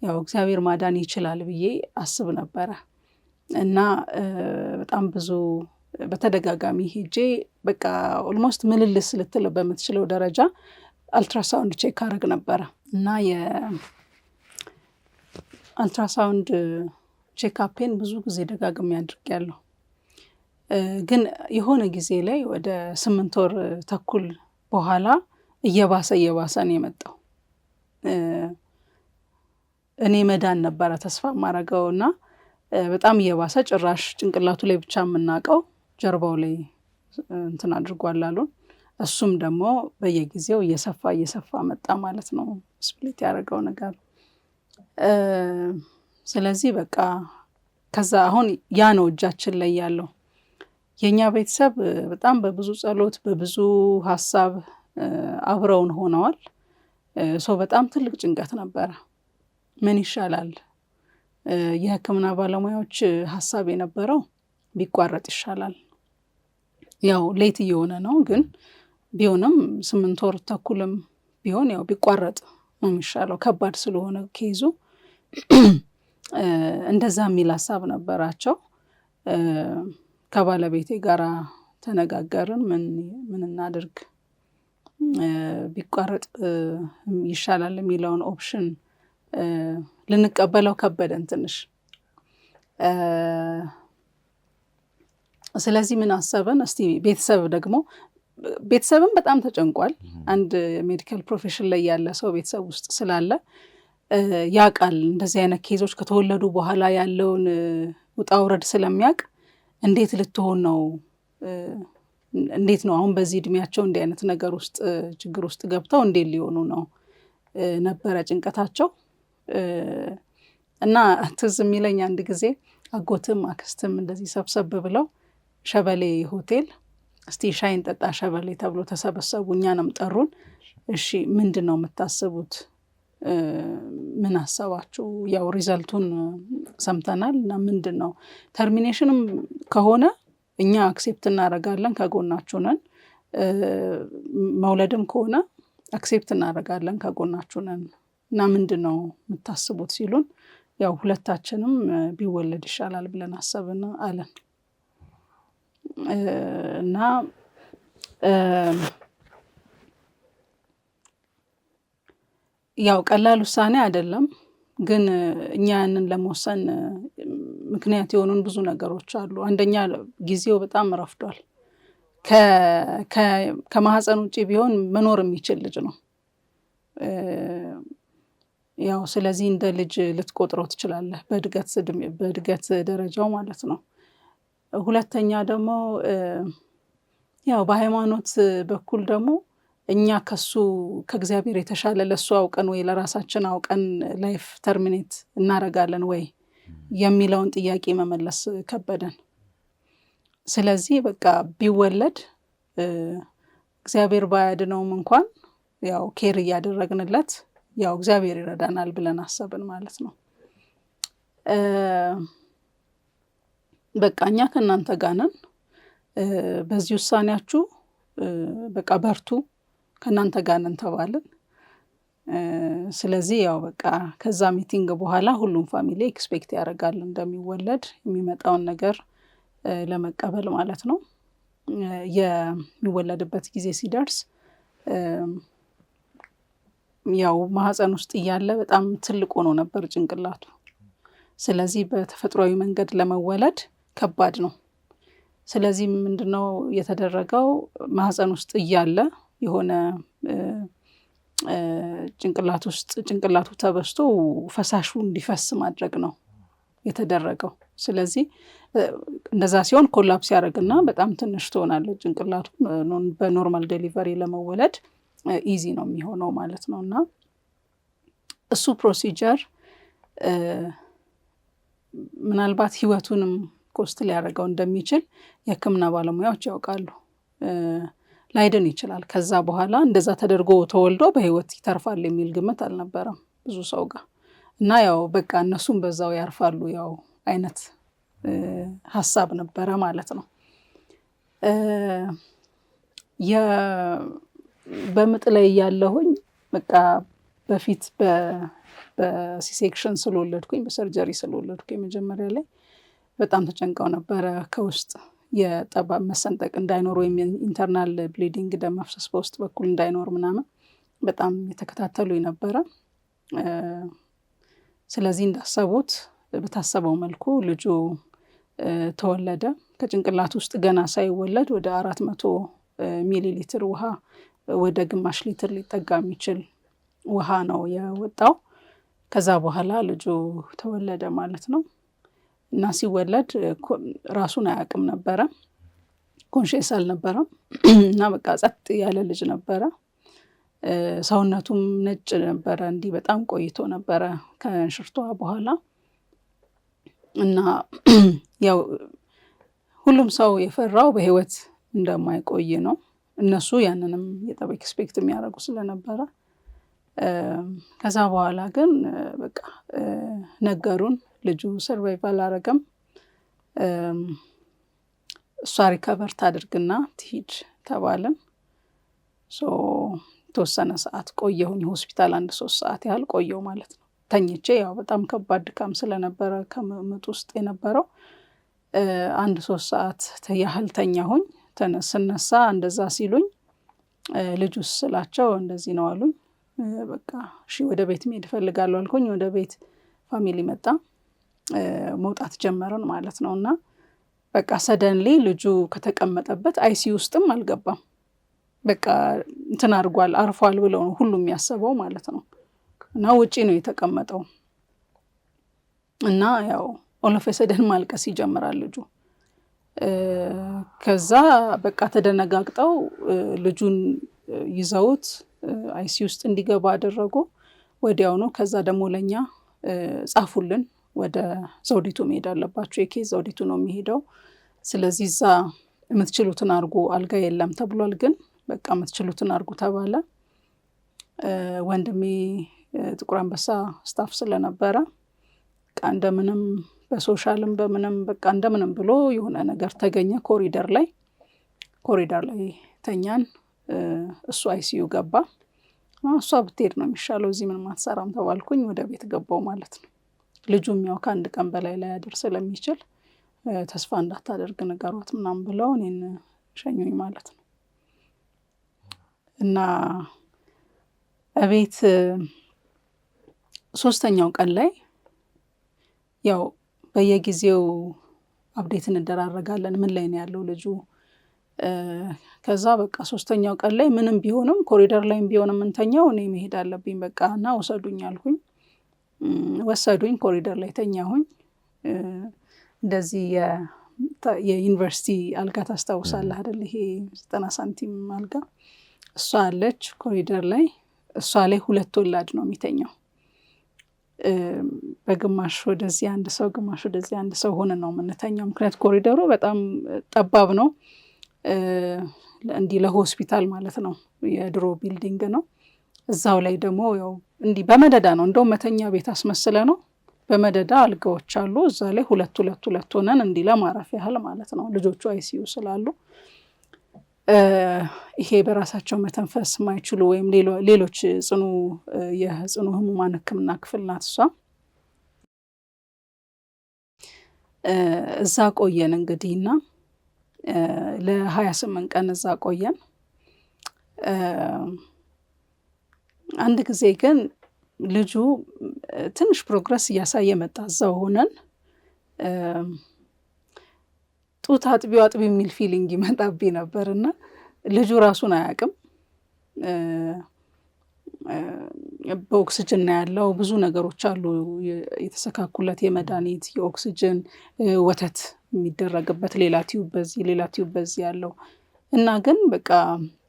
ያው እግዚአብሔር ማዳን ይችላል ብዬ አስብ ነበረ እና በጣም ብዙ በተደጋጋሚ ሄጄ በቃ ኦልሞስት ምልልስ ልትለው በምትችለው ደረጃ አልትራሳውንድ ቼክ አረግ ነበረ እና የአልትራሳውንድ ቼክአፔን ብዙ ጊዜ ደጋግሜ አድርጌያለሁ። ግን የሆነ ጊዜ ላይ ወደ 8 ወር ተኩል በኋላ እየባሰ ነው የመጣው። እኔ መዳን ነበረ ተስፋ ማረገው እና በጣም እየባሰ ጭራሽ ጭንቅላቱ ላይ ብቻ የምናውቀው ጀርባው ላይ እንትን አድርጓል አሉን። እሱም ደግሞ በየጊዜው እየሰፋ መጣ ማለት ነው ስፕሊት ያደረገው ነገር። ስለዚህ በቃ ከዛ አሁን ያ ነው እጃችን ላይ ያለው። የኛ ቤተሰብ በጣም በብዙ ጸሎት በብዙ ሀሳብ አብረውን ሆነዋል። ሰው በጣም ትልቅ ጭንቀት ነበረ። ምን ይሻላል? የሕክምና ባለሙያዎች ሀሳብ የነበረው ቢቋረጥ ይሻላል። ያው ሌት እየሆነ ነው ግን ቢሆንም 8 ወር ተኩልም ቢሆን ያው ቢቋረጥ ነው የሚሻለው ከባድ ስለሆነ ኬዙ። እንደዛ የሚል ሀሳብ ነበራቸው። ከባለቤቴ ጋራ ተነጋገርን። ምን እናድርግ ቢቋረጥ ይሻላል የሚለውን ኦፕሽን ልንቀበለው ከበደን ትንሽ። ስለዚህ ምን አሰብን እስቲ ቤተሰብም በጣም ተጨንቋል። አንድ ሜዲካል ፕሮፌሽን ላይ ያለ ሰው ቤተሰብ ውስጥ ስላለ ያውቃል እንደዚህ አይነት ኬዞች ከተወለዱ በኋላ ያለውን ውጣ ውረድ ስለሚያውቅ እንዴት ልትሆን ነው እንዴት ነው አሁን በዚህ እድሜያቸው እንዲህ አይነት ነገር ውስጥ ችግር ውስጥ ገብተው እንዴት ሊሆኑ ነው ነበረ ጭንቀታቸው። እና ትዝ የሚለኝ አንድ ጊዜ አጎትም አክስትም እንደዚህ ሰብሰብ ብለው ሸበሌ ሆቴል እስቲ ሻይን ጠጣ ሸበሌ ተብሎ ተሰበሰቡ። እኛንም ጠሩን። እሺ ምንድን ነው የምታስቡት? ምን አሰባችሁ? ያው ሪዘልቱን ሰምተናል እና ምንድን ነው ተርሚኔሽንም ከሆነ እኛ አክሴፕት እናደርጋለን ከጎናችሁ ነን፣ መውለድም ከሆነ አክሴፕት እናደርጋለን ከጎናችሁ ነን እና ምንድን ነው የምታስቡት ሲሉን ያው ሁለታችንም ቢወለድ ይሻላል ብለን አሰብን አለን እና ያው ቀላል ውሳኔ አይደለም። ግን እኛ ያንን ለመወሰን ምክንያት የሆኑን ብዙ ነገሮች አሉ። አንደኛ ጊዜው በጣም ረፍዷል። ከማህፀን ውጭ ቢሆን መኖር የሚችል ልጅ ነው። ያው ስለዚህ እንደ ልጅ ልትቆጥረው ትችላለህ በእድገት ደረጃው ማለት ነው። ሁለተኛ ደግሞ ያው በሃይማኖት በኩል ደግሞ እኛ ከእግዚአብሔር የተሻለ ለሱ አውቀን ወይ ለራሳችን አውቀን ላይፍ ተርሚኔት እናረጋለን ወይ የሚለውን ጥያቄ መመለስ ከበደን። ስለዚህ በቃ ቢወለድ እግዚአብሔር ባያድነውም እንኳን ያው ኬር እያደረግንለት ያው እግዚአብሔር ይረዳናል ብለን አሰብን ማለት ነው። በቃ እኛ ከእናንተ ጋር ነን፣ በዚህ ውሳኔያችሁ በቃ በርቱ፣ ከእናንተ ጋር ነን ተባልን። ስለዚህ ያው በቃ ከዛ ሚቲንግ በኋላ ሁሉም ፋሚሊ ኤክስፔክት ያደርጋል እንደሚወለድ የሚመጣውን ነገር ለመቀበል ማለት ነው። የሚወለድበት ጊዜ ሲደርስ ያው ማህፀን ውስጥ እያለ በጣም ትልቅ ሆኖ ነበር ጭንቅላቱ። ስለዚህ በተፈጥሯዊ መንገድ ለመወለድ ከባድ ነው። ስለዚህ ምንድነው የተደረገው? ማህፀን ውስጥ እያለ የሆነ ጭንቅላቱ ተበስቶ ፈሳሹ እንዲፈስ ማድረግ ነው የተደረገው። ስለዚህ እንደዛ ሲሆን ኮላፕስ ያደርግና በጣም ትንሽ ትሆናለች ጭንቅላቱ። በኖርማል ዴሊቨሪ ለመወለድ ኢዚ ነው የሚሆነው ማለት ነው። እና እሱ ፕሮሲጀር ምናልባት ህይወቱንም ኮስት ሊያደርገው እንደሚችል የህክምና ባለሙያዎች ያውቃሉ። ላይድን ይችላል ከዛ በኋላ እንደዛ ተደርጎ ተወልዶ በህይወት ይተርፋል የሚል ግምት አልነበረም ብዙ ሰው ጋር። እና ያው በቃ እነሱም በዛው ያርፋሉ ያው አይነት ሀሳብ ነበረ ማለት ነው። በምጥ ላይ ያለሁኝ በቃ በፊት በሲሴክሽን ስለወለድኩኝ በሰርጀሪ ስለወለድኩኝ መጀመሪያ ላይ በጣም ተጨንቀው ነበረ። ከውስጥ የጠባብ መሰንጠቅ እንዳይኖር ወይም ኢንተርናል ብሊዲንግ ደም መፍሰስ በውስጥ በኩል እንዳይኖር ምናምን በጣም የተከታተሉ ነበረ። ስለዚህ እንዳሰቡት በታሰበው መልኩ ልጁ ተወለደ። ከጭንቅላት ውስጥ ገና ሳይወለድ ወደ 400 ሚሊ ሊትር ውሃ ወደ ግማሽ ሊትር ሊጠጋ የሚችል ውሃ ነው የወጣው። ከዛ በኋላ ልጁ ተወለደ ማለት ነው። እና ሲወለድ ራሱን አያውቅም ነበረ፣ ኮንሽስ አልነበረም። እና በቃ ጸጥ ያለ ልጅ ነበረ። ሰውነቱም ነጭ ነበረ። እንዲህ በጣም ቆይቶ ነበረ ከእንሽርቷ በኋላ። እና ያው ሁሉም ሰው የፈራው በህይወት እንደማይቆይ ነው። እነሱ ያንንም ኤክስፔክት የሚያደርጉ ስለነበረ ከዛ በኋላ ግን በቃ ነገሩን ልጁ ሰርቫይቭ አላረገም። እሷ ሪከቨር ታድርግና ትሂድ ተባልን። የተወሰነ ሰዓት ቆየሁኝ ሆስፒታል፣ 1-3 ሰዓት ያህል ቆየሁ ማለት ነው ተኝቼ። ያው በጣም ከባድ ድካም ስለነበረ ከምጥ ውስጥ የነበረው 1-3 ሰዓት ያህል ተኛሁኝ። ስነሳ እንደዛ ሲሉኝ ልጁስ ስላቸው እንደዚህ ነው አሉኝ። በቃ እሺ ወደ ቤት መሄድ እፈልጋለሁ አልኩኝ። ወደ ቤት ፋሚሊ መጣ፣ መውጣት ጀመረን ማለት ነው። እና በቃ ሰደንሊ ልጁ ከተቀመጠበት አይሲ ውስጥም አልገባም። በቃ እንትን አድርጓል አርፏል ብለው ነው ሁሉም ያሰበው ማለት ነው። እና ውጪ ነው የተቀመጠው። እና ያው ኦሎፍ ሰደን ማልቀስ ይጀምራል ልጁ። ከዛ በቃ ተደነጋግጠው ልጁን ይዘውት አይሲ ውስጥ እንዲገባ አደረጉ ወዲያውኑ። ከዛ ደግሞ ለኛ ጻፉልን፣ ወደ ዘውዲቱ መሄድ አለባቸው፣ የኬዝ ዘውዲቱ ነው የሚሄደው። ስለዚህ እዛ የምትችሉትን አርጉ፣ አልጋ የለም ተብሏል፣ ግን በቃ የምትችሉትን አርጉ ተባለ። ወንድሜ ጥቁር አንበሳ ስታፍ ስለነበረ በቃ እንደምንም በሶሻልም በምንም በቃ እንደምንም ብሎ የሆነ ነገር ተገኘ። ኮሪደር ላይ ተኛን። እሱ አይሲዩ ገባ። እሷ ብትሄድ ነው የሚሻለው እዚህ ምንም አትሰራም ተባልኩኝ። ወደ ቤት ገባው ማለት ነው። ልጁም ያው ከአንድ ቀን በላይ ላይ ያድር ስለሚችል ተስፋ እንዳታደርግ ንገሯት ምናምን ብለው እኔን ሸኙኝ ማለት ነው። እና እቤት 3ኛው ቀን ላይ ያው በየጊዜው አፕዴት እንደራረጋለን፣ ምን ላይ ነው ያለው ልጁ። ከዛ በቃ 3ኛው ቀን ላይ ምንም ቢሆንም ኮሪደር ላይም ቢሆንም እንተኛው እኔ መሄድ አለብኝ በቃ እና ወሰዱኝ አልኩኝ። ወሰዱኝ፣ ኮሪደር ላይ ተኛሁኝ። እንደዚህ የዩኒቨርሲቲ አልጋ ታስታውሳለህ አይደል? ይሄ 90 ሳንቲም አልጋ እሷ አለች ኮሪደር ላይ። እሷ ላይ 2 ወላድ ነው የሚተኛው። በግማሽ ወደዚህ አንድ ሰው ግማሽ ወደዚህ አንድ ሰው ሆነ ነው የምንተኛው። ምክንያት ኮሪደሩ በጣም ጠባብ ነው፣ እንዲህ ለሆስፒታል ማለት ነው። የድሮ ቢልዲንግ ነው። እዛው ላይ ደግሞ ያው እንዲህ በመደዳ ነው፣ እንደውም መተኛ ቤት አስመስለ ነው በመደዳ አልጋዎች አሉ። እዛ ላይ ሁለት ሆነን እንዲህ ለማረፍ ያህል ማለት ነው። ልጆቹ አይሲዩ ስላሉ ይሄ በራሳቸው መተንፈስ ማይችሉ ወይም ሌሎች የጽኑ ህሙማን ሕክምና ክፍል ናት እሷ። እዛ ቆየን እንግዲህና ለ28 ቀን እዛ ቆየን። አንድ ጊዜ ግን ልጁ ትንሽ ፕሮግረስ እያሳየ መጣ። እዛው ሆነን ጡት አጥቢ የሚል ፊሊንግ ይመጣብኝ ነበርና ልጁ ራሱን አያውቅም። በኦክስጅን ነው ያለው። ብዙ ነገሮች አሉ የተሰካኩለት፣ የመድኃኒት የኦክስጅን ወተት የሚደረግበት ሌላ ቲዩብ በዚህ ያለው እና ግን በቃ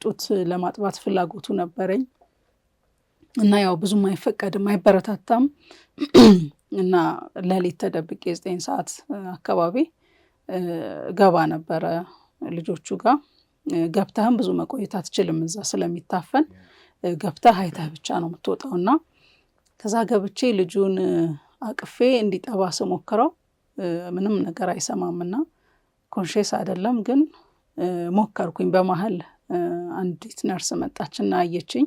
ጡት ለማጥባት ፍላጎቱ ነበረኝ እና ያው ብዙም አይፈቀድም አይበረታታም። እና ሌሊት ተደብቄ 9 ሰዓት አካባቢ ገባ ነበረ ልጆቹ ጋር። ገብተህም ብዙ መቆየት አትችልም እዛ ስለሚታፈን፣ ገብተህ አይተህ ብቻ ነው የምትወጣው። እና ከዛ ገብቼ ልጁን አቅፌ እንዲጠባ ስሞክረው ምንም ነገር አይሰማምና ኮንሽስ አይደለም። ግን ሞከርኩኝ። በመሀል አንዲት ነርስ መጣችና አየችኝ።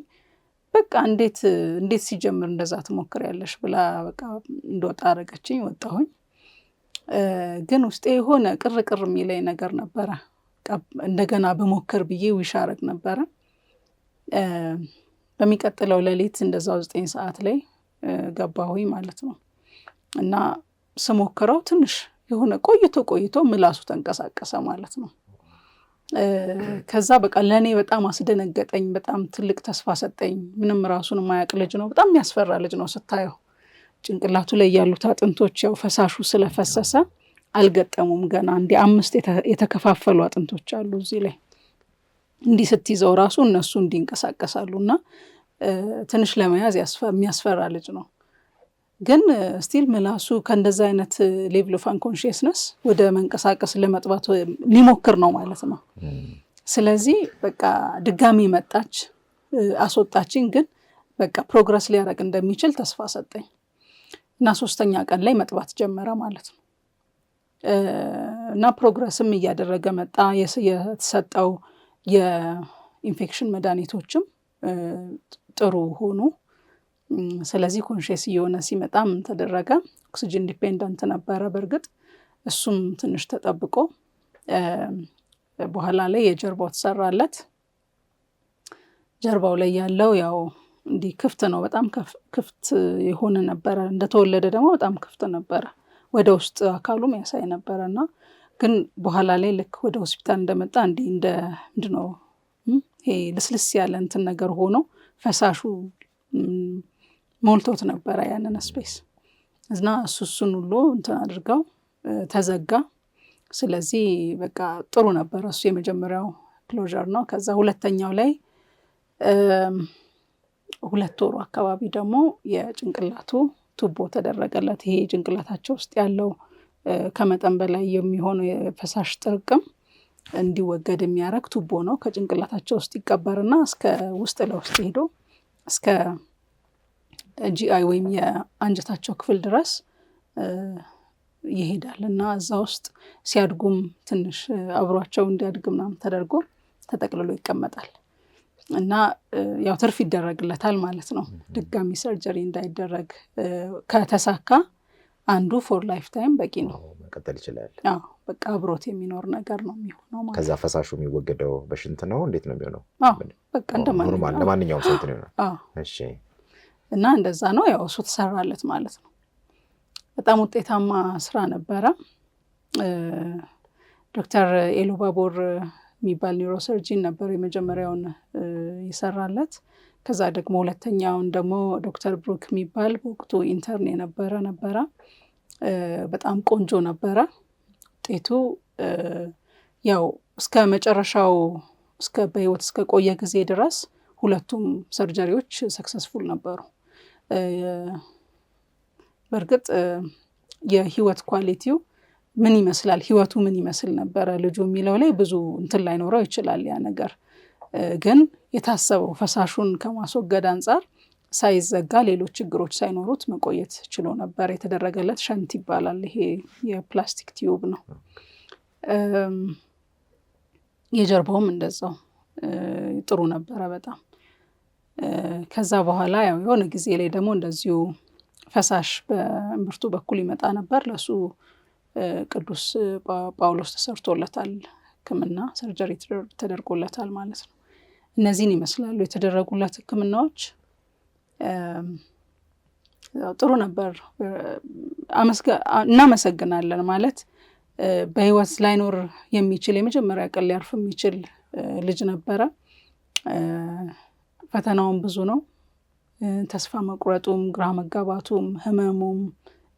በቃ እንዴት ሲጀምር እንደዛ ትሞክሪያለሽ ብላ በቃ እንደወጣ አደረገችኝ። ወጣሁኝ። ግን ውስጤ የሆነ ቅር የሚለኝ ነገር ነበረ። እንደገና በሞከር ብዬ ዊሽ አረግ ነበረ። በሚቀጥለው ሌሊት እንደዛው 9 ሰዓት ላይ ገባሁኝ ማለት ነው። እና ስሞክረው ትንሽ የሆነ ቆይቶ ምላሱ ተንቀሳቀሰ ማለት ነው። ከዛ በቃ ለእኔ በጣም አስደነገጠኝ። በጣም ትልቅ ተስፋ ሰጠኝ። ምንም ራሱን የማያውቅ ልጅ ነው። በጣም የሚያስፈራ ልጅ ነው ስታየው። ጭንቅላቱ ላይ ያሉት አጥንቶች ያው ፈሳሹ ስለፈሰሰ አልገጠሙም ገና። 5 የተከፋፈሉ አጥንቶች አሉ እዚህ ላይ። እንዲህ ስትይዘው ራሱ እነሱ እንዲንቀሳቀሳሉ እና ትንሽ ለመያዝ የሚያስፈራ ልጅ ነው። ግን ስቲል ምላሱ ከእንደዛ አይነት ሌቭል ኦፍ አንኮንሽስነስ ወደ መንቀሳቀስ ለመጥባት ሊሞክር ነው ማለት ነው። ስለዚህ በቃ ድጋሚ መጣች፣ አስወጣችኝ። ግን በቃ ፕሮግረስ ሊያደርግ እንደሚችል ተስፋ ሰጠኝ እና 3ኛ ቀን ላይ መጥባት ጀመረ ማለት ነው። እና ፕሮግረስም እያደረገ መጣ። የተሰጠው የኢንፌክሽን መድኃኒቶችም ጥሩ ሆኑ። ስለዚህ ኮንሽስ እየሆነ ሲመጣም ተደረገ። ኦክሲጅን ዲፔንደንት ነበረ በእርግጥ እሱም ትንሽ ተጠብቆ በኋላ ላይ የጀርባው ተሰራለት። ጀርባው ላይ ያለው ያው እንዲህ ክፍት ነው፣ በጣም ክፍት የሆነ ነበረ። እንደተወለደ ደግሞ በጣም ክፍት ነበረ፣ ወደ ውስጥ አካሉም ያሳይ ነበረ። እና ግን በኋላ ላይ ልክ ወደ ሆስፒታል እንደመጣ እንዲህ ምንድነው ይሄ ልስልስ ያለ እንትን ነገር ሆኖ ፈሳሹ ሞልቶት ነበረ ያንን ስፔስ እና እሱን ሁሉ እንትን አድርገው ተዘጋ። ስለዚህ በቃ ጥሩ ነበረ። እሱ የመጀመሪያው ክሎዥር ነው። ከዛ ሁለተኛው ላይ 2 ወሩ አካባቢ ደግሞ የጭንቅላቱ ቱቦ ተደረገለት። ይሄ ጭንቅላታቸው ውስጥ ያለው ከመጠን በላይ የሚሆነው የፈሳሽ ጥርቅም እንዲወገድ የሚያደርግ ቱቦ ነው። ከጭንቅላታቸው ውስጥ ይቀበርና እስከ ውስጥ ለውስጥ ሄዶ እስከ ጂአይ ወይም የአንጀታቸው ክፍል ድረስ ይሄዳል እና እዛ ውስጥ ሲያድጉም ትንሽ አብሯቸው እንዲያድግ ምናምን ተደርጎ ተጠቅልሎ ይቀመጣል እና ያው ትርፍ ይደረግለታል ማለት ነው። ድጋሚ ሰርጀሪ እንዳይደረግ ከተሳካ አንዱ ፎር ላይፍ ታይም በቂ ነው፣ መቀጠል ይችላል። በቃ አብሮት የሚኖር ነገር ነው የሚሆነው ማለት። ከዛ ፈሳሹ የሚወገደው በሽንት ነው? እንዴት ነው የሚሆነው? በቃ ለማንኛውም ሰው እንትን ይሆናል። እሺ። እና እንደዛ ነው ያው እሱ ተሰራለት ማለት ነው። በጣም ውጤታማ ስራ ነበረ። ዶክተር ኤሉባቦር የሚባል ኒውሮሰርጂን ነበር የመጀመሪያውን ይሰራለት። ከዛ ደግሞ ሁለተኛውን ደግሞ ዶክተር ብሩክ የሚባል በወቅቱ ኢንተርን ነበረ። በጣም ቆንጆ ነበረ ውጤቱ። ያው እስከ መጨረሻው በህይወት እስከ ቆየ ጊዜ ድረስ ሁለቱም ሰርጀሪዎች ሰክሰስፉል ነበሩ። በእርግጥ የህይወት ኳሊቲው ምን ይመስላል፣ ህይወቱ ምን ይመስል ነበረ ልጁ የሚለው ላይ ብዙ እንትን ላይኖረው ይችላል ያ ነገር። ግን የታሰበው ፈሳሹን ከማስወገድ አንጻር ሳይዘጋ ሌሎች ችግሮች ሳይኖሩት መቆየት ችሎ ነበር። የተደረገለት ሸንት ይባላል። ይሄ የፕላስቲክ ቲዩብ ነው። የጀርባውም እንደዛው ጥሩ ነበረ በጣም። ከዛ በኋላ ያው የሆነ ጊዜ ላይ ደግሞ እንደዚሁ ፈሳሽ በእምብርቱ በኩል ይመጣ ነበር። ለሱ ቅዱስ ጳውሎስ ተሰርቶለታል፣ ሕክምና ሰርጀሪ ተደርጎለታል ማለት ነው። እነዚህን ይመስላሉ የተደረጉለት ሕክምናዎች። ጥሩ ነበር። እናመሰግናለን ማለት በህይወት ላይኖር የሚችል የመጀመሪያ ቀን ሊያርፍ የሚችል ልጅ ነበረ። ፈተናውም ብዙ ነው። ተስፋ መቁረጡም፣ ግራ መጋባቱም፣ ህመሙም፣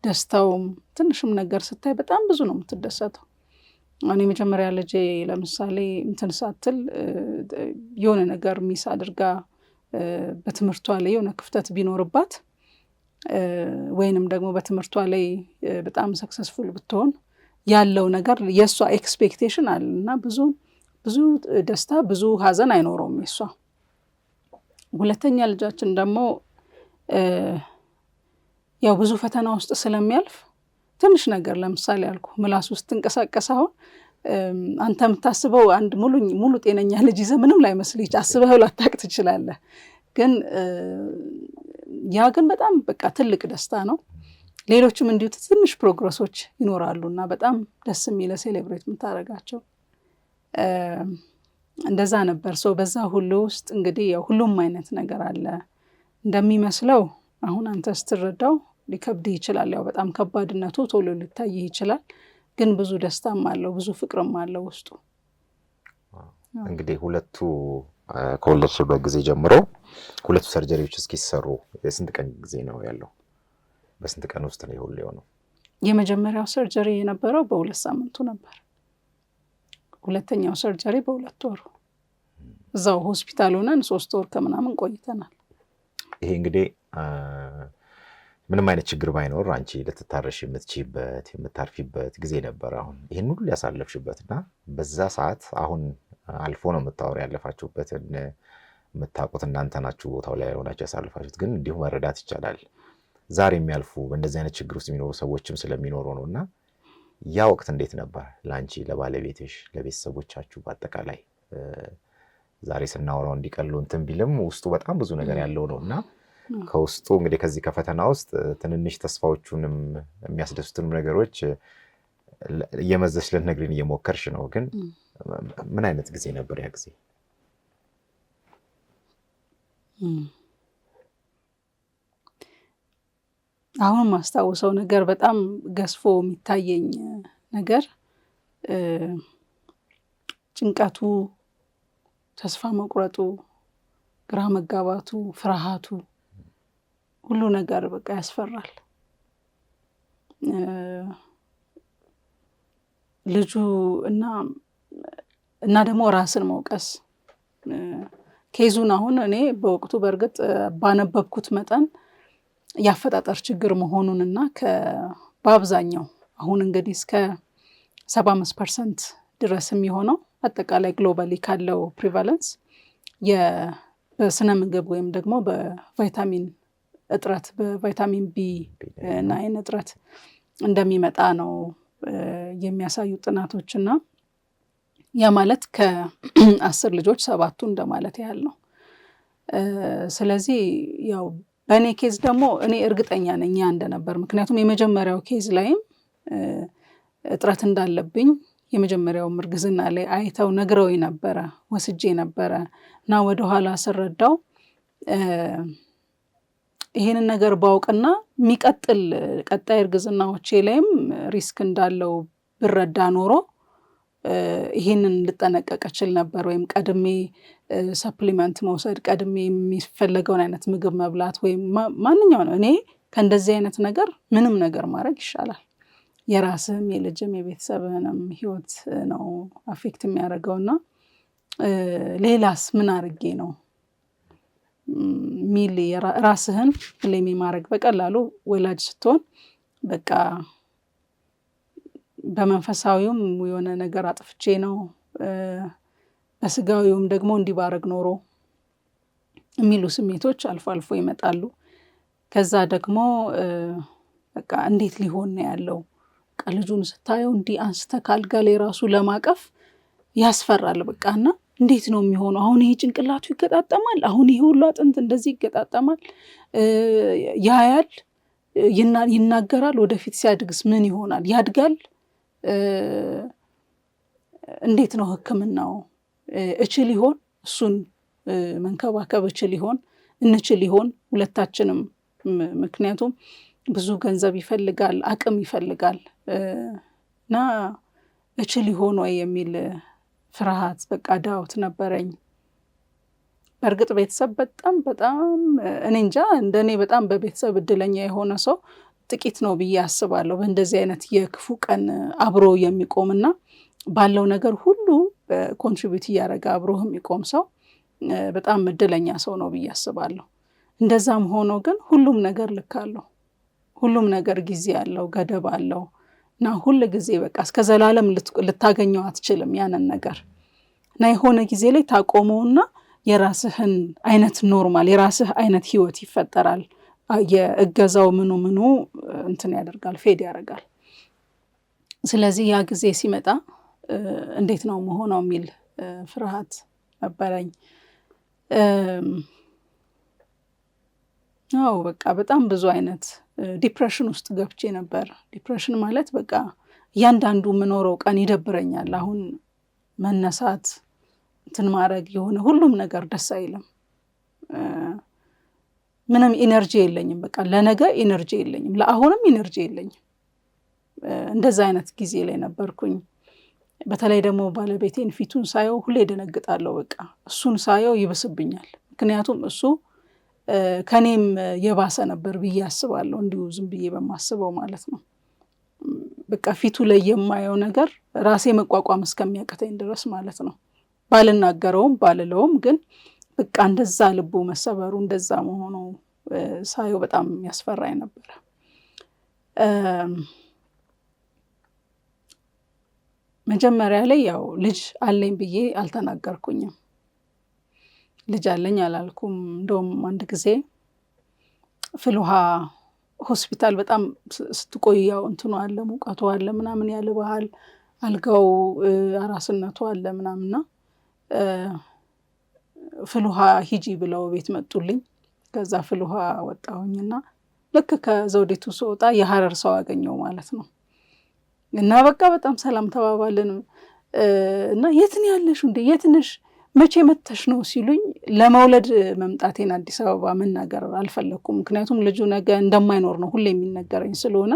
ደስታውም ትንሽም ነገር ስታይ በጣም ብዙ ነው የምትደሰተው። እኔ መጀመሪያ ልጄ ለምሳሌ እንትን ሳትል የሆነ ነገር ሚስ አድርጋ በትምህርቷ ላይ የሆነ ክፍተት ቢኖርባት ወይንም ደግሞ በትምህርቷ ላይ በጣም ሰክሰስፉል ብትሆን ያለው ነገር የእሷ ኤክስፔክቴሽን አለ እና ብዙ ደስታ ብዙ ሀዘን አይኖረውም የእሷ። ሁለተኛ ልጃችን ደግሞ ያው ብዙ ፈተና ውስጥ ስለሚያልፍ ትንሽ ነገር ለምሳሌ ያልኩ ምላስ ውስጥ ትንቀሳቀስ አሁን አንተ የምታስበው አንድ ሙሉ ጤነኛ ልጅ ይዘህ ምንም ላይ መስልህ አስበኸው ላታቅ ትችላለህ። ግን ያ ግን በጣም በቃ ትልቅ ደስታ ነው። ሌሎችም እንዲሁ ትንሽ ፕሮግረሶች ይኖራሉና በጣም ደስ የሚለ ሴሌብሬት የምታደርጋቸው እንደዛ ነበር። ሰው በዛ ሁሉ ውስጥ እንግዲህ ያው ሁሉም አይነት ነገር አለ እንደሚመስለው። አሁን አንተ ስትረዳው ሊከብድህ ይችላል። ያው በጣም ከባድነቱ ቶሎ ሊታይህ ይችላል። ግን ብዙ ደስታም አለው፣ ብዙ ፍቅርም አለው ውስጡ። እንግዲህ ሁለቱ ከወለድሽበት ጊዜ ጀምሮ ሁለቱ ሰርጀሪዎች እስኪሰሩ የስንት ቀን ጊዜ ነው ያለው? በስንት ቀን ውስጥ ነው ሁሉ የሆነው? የመጀመሪያው ሰርጀሪ የነበረው በ2 ሳምንቱ ነበር። ሁለተኛው ሰርጀሪ በ2 ወሩ። እዛው ሆስፒታል ሆነን 3 ወር ከምናምን ቆይተናል። ይሄ እንግዲህ ምንም አይነት ችግር ባይኖር አንቺ ልትታረሽ የምትችይበት የምታርፊበት ጊዜ ነበር። አሁን ይሄን ሁሉ ያሳለፍሽበትና በዛ ሰዓት አሁን አልፎ ነው የምታወሪ ያለፋችሁበትን የምታውቁት እናንተ ናችሁ ቦታው ላይ ሆናችሁ ያሳልፋችሁት። ግን እንዲሁ መረዳት ይቻላል ዛሬ የሚያልፉ በእንደዚህ አይነት ችግር ውስጥ የሚኖሩ ሰዎችም ስለሚኖሩ ነው። እና ያ ወቅት እንዴት ነበር ለአንቺ፣ ለባለቤትሽ፣ ለቤተሰቦቻችሁ በአጠቃላይ? ዛሬ ስናወራው እንዲቀሉ እንትን ቢልም ውስጡ በጣም ብዙ ነገር ያለው ነው እና ከውስጡ እንግዲህ ከዚህ ከፈተና ውስጥ ትንንሽ ተስፋዎቹንም የሚያስደስቱንም ነገሮች እየመዘሽ ልትነግሪን እየሞከርሽ ነው። ግን ምን አይነት ጊዜ ነበር ያ ጊዜ? አሁን ማስታወሰው ነገር በጣም ገዝፎ የሚታየኝ ነገር ጭንቀቱ፣ ተስፋ መቁረጡ፣ ግራ መጋባቱ፣ ፍርሃቱ፣ ሁሉ ነገር በቃ ያስፈራል። ልጁ እና ደግሞ ራስን መውቀስ ኬዙን አሁን እኔ በወቅቱ በእርግጥ ባነበብኩት መጠን ያፈጣጠር ችግር መሆኑንና በአብዛኛው አሁን እንግዲህ እስከ 75% ድረስ የሚሆነው አጠቃላይ ግሎባሊ ካለው ፕሪቫለንስ በስነ ምግብ ወይም ደግሞ በቫይታሚን እጥረት በቫይታሚን B9 እጥረት እንደሚመጣ ነው የሚያሳዩ ጥናቶችና ያ ማለት ከ10 ልጆች 7ቱ እንደማለት ያህል ነው። ስለዚህ ያው በእኔ ኬዝ ደግሞ እኔ እርግጠኛ ነኝ ያ እንደነበር። ምክንያቱም የመጀመሪያው ኬዝ ላይም እጥረት እንዳለብኝ የመጀመሪያው እርግዝና ላይ አይተው ነግረው ነበረ፣ ወስጄ ነበረ እና ወደኋላ ስረዳው ይሄንን ነገር ባውቅና የሚቀጥል ቀጣይ እርግዝናዎቼ ላይም ሪስክ እንዳለው ብረዳ ኖሮ ይሄንን ልጠነቀቅ እችል ነበር። ወይም ቀድሜ ሰፕሊመንት መውሰድ፣ ቀድሜ የሚፈለገውን አይነት ምግብ መብላት ወይም ማንኛውም እኔ ከእንደዚህ አይነት ነገር ምንም ነገር ማድረግ ይሻላል። የራስህም የልጅም የቤተሰብህንም ህይወት ነው አፌክት የሚያደርገውና ሌላስ ምን አድርጌ ነው ሚል ራስህን ብሌም ማድረግ በቀላሉ ወላጅ ስትሆን በቃ በመንፈሳዊውም የሆነ ነገር አጥፍቼ ነው በስጋዊውም ደግሞ እንዲባረግ ኖሮ የሚሉ ስሜቶች አልፎ አልፎ ይመጣሉ። ከዛ ደግሞ በቃ እንዴት ሊሆን ነው ያለው? በቃ ልጁን ስታየው እንዲህ አንስተህ ካልጋ ላይ ራሱ ለማቀፍ ያስፈራል። በቃና እንዴት ነው የሚሆነው? አሁን ይሄ ጭንቅላቱ ይገጣጠማል፣ አሁን ይሄ ሁሉ አጥንት እንደዚህ ይገጣጠማል፣ ያያል፣ ይናገራል። ወደፊት ሲያድግስ ምን ይሆናል? ያድጋል? እንዴት ነው ሕክምናው? እችል ይሆን? እሱን መንከባከብ እችል ይሆን? እንችል ይሆን ሁለታችንም? ምክንያቱም ብዙ ገንዘብ ይፈልጋል፣ አቅም ይፈልጋል እና እችል ይሆን ወይ የሚል ፍርሃት በቃ ዳውት ነበረኝ። በእርግጥ ቤተሰብ በጣም እኔ እንጃ እንደኔ በጣም በቤተሰብ እድለኛ የሆነ ሰው ጥቂት ነው ብዬ አስባለሁ። በእንደዚህ አይነት የክፉ ቀን አብሮ የሚቆምና ባለው ነገር ሁሉ ኮንትሪቢዩት እያደረገ አብሮህ የሚቆም ሰው በጣም እድለኛ ሰው ነው ብዬ አስባለሁ። እንደዛም ሆኖ ግን ሁሉም ነገር ልክ አለው፣ ሁሉም ነገር ጊዜ አለው፣ ገደብ አለው እና ሁል ጊዜ በቃ እስከ ዘላለም ልታገኘው አትችልም ያንን ነገር እና የሆነ ጊዜ ላይ ታቆመውና የራስህን አይነት ኖርማል የራስህ አይነት ህይወት ይፈጠራል። የእገዛው ምኑ እንትን ያደርጋል፣ ፌድ ያደርጋል። ስለዚህ ያ ጊዜ ሲመጣ እንዴት ነው መሆነው የሚል ፍርሃት ነበረኝ። አዎ በቃ በጣም ብዙ አይነት ዲፕሬሽን ውስጥ ገብቼ ነበር። ዲፕሬሽን ማለት በቃ እያንዳንዱ የምኖረው ቀን ይደብረኛል። አሁን መነሳት እንትን ማድረግ የሆነ ሁሉም ነገር ደስ አይልም። ምንም ኢነርጂ የለኝም። በቃ ለነገ ኢነርጂ የለኝም፣ ለአሁንም ኢነርጂ የለኝም። እንደዛ አይነት ጊዜ ላይ ነበርኩኝ። በተለይ ደግሞ ባለቤቴን ፊቱን ሳየው ሁሌ ደነግጣለሁ። በቃ እሱን ሳየው ይብስብኛል። ምክንያቱም እሱ ከኔም የባሰ ነበር ብዬ አስባለሁ፣ እንዲሁ ዝም ብዬ በማስበው ማለት ነው። በቃ ፊቱ ላይ የማየው ነገር ራሴ መቋቋም እስከሚያቅተኝ ድረስ ማለት ነው። ባልናገረውም ባልለውም ግን በቃ እንደዛ ልቡ መሰበሩ እንደዛ መሆኑ ሳየው በጣም ያስፈራኝ ነበረ። መጀመሪያ ላይ ያው ልጅ አለኝ ብዬ አልተናገርኩኝም። ልጅ አለኝ አላልኩም። እንደውም አንድ ጊዜ ፍልውሃ ሆስፒታል በጣም ስትቆይ ያው እንትኑ አለ፣ ሙቀቱ አለ ምናምን ያለ ባህል አልጋው አራስነቱ አለ ምናምንና ፍልውሃ ሂጂ ብለው ቤት መጡልኝ። ከዛ ፍልውሃ ወጣሁኝና ልክ ከዘውዲቱ ስወጣ የሐረር ሰው አገኘው ማለት ነው። እና በቃ በጣም ሰላም ተባባልን እና የት ነው ያለሽ እንዴ የት ነሽ መቼ መተሽ ነው ሲሉኝ ለመውለድ መምጣቴን አዲስ አበባ መናገር አልፈለኩም። ምክንያቱም ልጁ ነገ እንደማይኖር ነው ሁሌ የሚነገረኝ ስለሆነ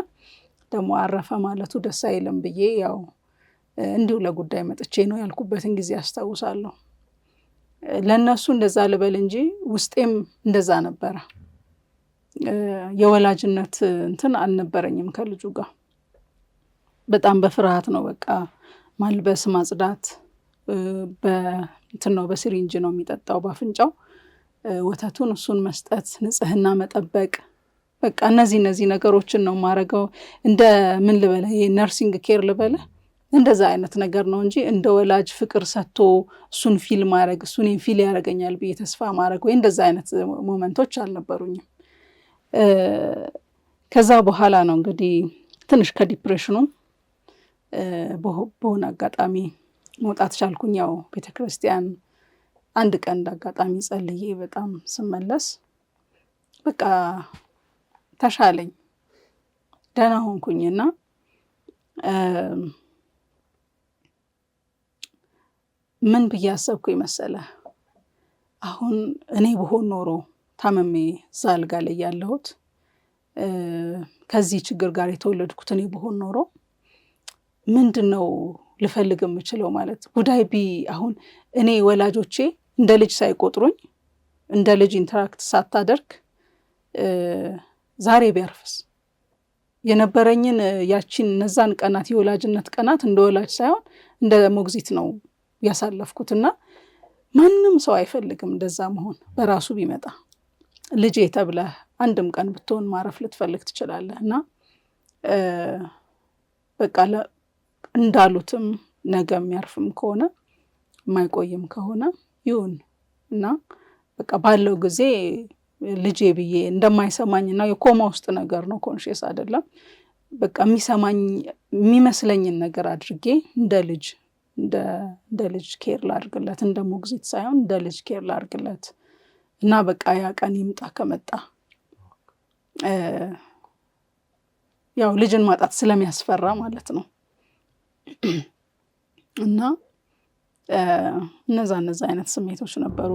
ደግሞ አረፈ ማለቱ ደስ አይልም ብዬ ያው እንዲሁ ለጉዳይ መጥቼ ነው ያልኩበትን ጊዜ አስታውሳለሁ። ለነሱ እንደዛ ልበል እንጂ ውስጤም እንደዛ ነበረ። የወላጅነት እንትን አልነበረኝም ከልጁ ጋር። በጣም በፍርሃት ነው በቃ ማልበስ፣ ማጽዳት፣ በእንትን ነው በሲሪንጅ ነው የሚጠጣው በአፍንጫው ወተቱን፣ እሱን መስጠት፣ ንጽህና መጠበቅ፣ በቃ እነዚህ ነገሮችን ነው ማረገው። እንደ ምን ልበለ የነርሲንግ ኬር ልበለ እንደዛ አይነት ነገር ነው እንጂ እንደ ወላጅ ፍቅር ሰጥቶ እሱን ፊል ማድረግ እሱን ፊል ያደርገኛል ብዬ ተስፋ ማድረግ ወይ እንደዛ አይነት ሞመንቶች አልነበሩኝም። ከዛ በኋላ ነው እንግዲህ ትንሽ ከዲፕሬሽኑ በሆነ አጋጣሚ መውጣት ቻልኩኝ። ያው ቤተክርስቲያን አንድ ቀን እንዳጋጣሚ ጸልዬ በጣም ስመለስ በቃ ተሻለኝ፣ ደህና ሆንኩኝና ምን ብዬ አሰብኩኝ መሰለህ? አሁን እኔ ብሆን ኖሮ ታመሜ እዛ አልጋ ላይ ያለሁት ከዚህ ችግር ጋር የተወለድኩት እኔ ብሆን ኖሮ ምንድን ነው ልፈልግ የምችለው ማለት ጉዳይ ቢ አሁን እኔ ወላጆቼ እንደ ልጅ ሳይቆጥሩኝ እንደ ልጅ ኢንተራክት ሳታደርግ ዛሬ ቢያርፍስ? የነበረኝን ያቺን እነዛን ቀናት የወላጅነት ቀናት እንደ ወላጅ ሳይሆን እንደ ሞግዚት ነው ያሳለፍኩትና ማንም ሰው አይፈልግም እንደዛ መሆን። በራሱ ቢመጣ ልጄ ተብለህ አንድም ቀን ብትሆን ማረፍ ልትፈልግ ትችላለህ። እና በቃ እንዳሉትም ነገ የሚያርፍም ከሆነ የማይቆይም ከሆነ ይሁን እና በቃ ባለው ጊዜ ልጄ ብዬ እንደማይሰማኝና የኮማ ውስጥ ነገር ነው፣ ኮንሽስ አይደለም። በቃ የሚሰማኝ የሚመስለኝን ነገር አድርጌ እንደ ልጅ ኬር ላድርግለት፣ እንደ ሞግዚት ሳይሆን እንደ ልጅ ኬር ላድርግለት እና በቃ ያ ቀን ይምጣ ከመጣ ያው ልጅን ማጣት ስለሚያስፈራ ማለት ነው። እና እነዛ አይነት ስሜቶች ነበሩ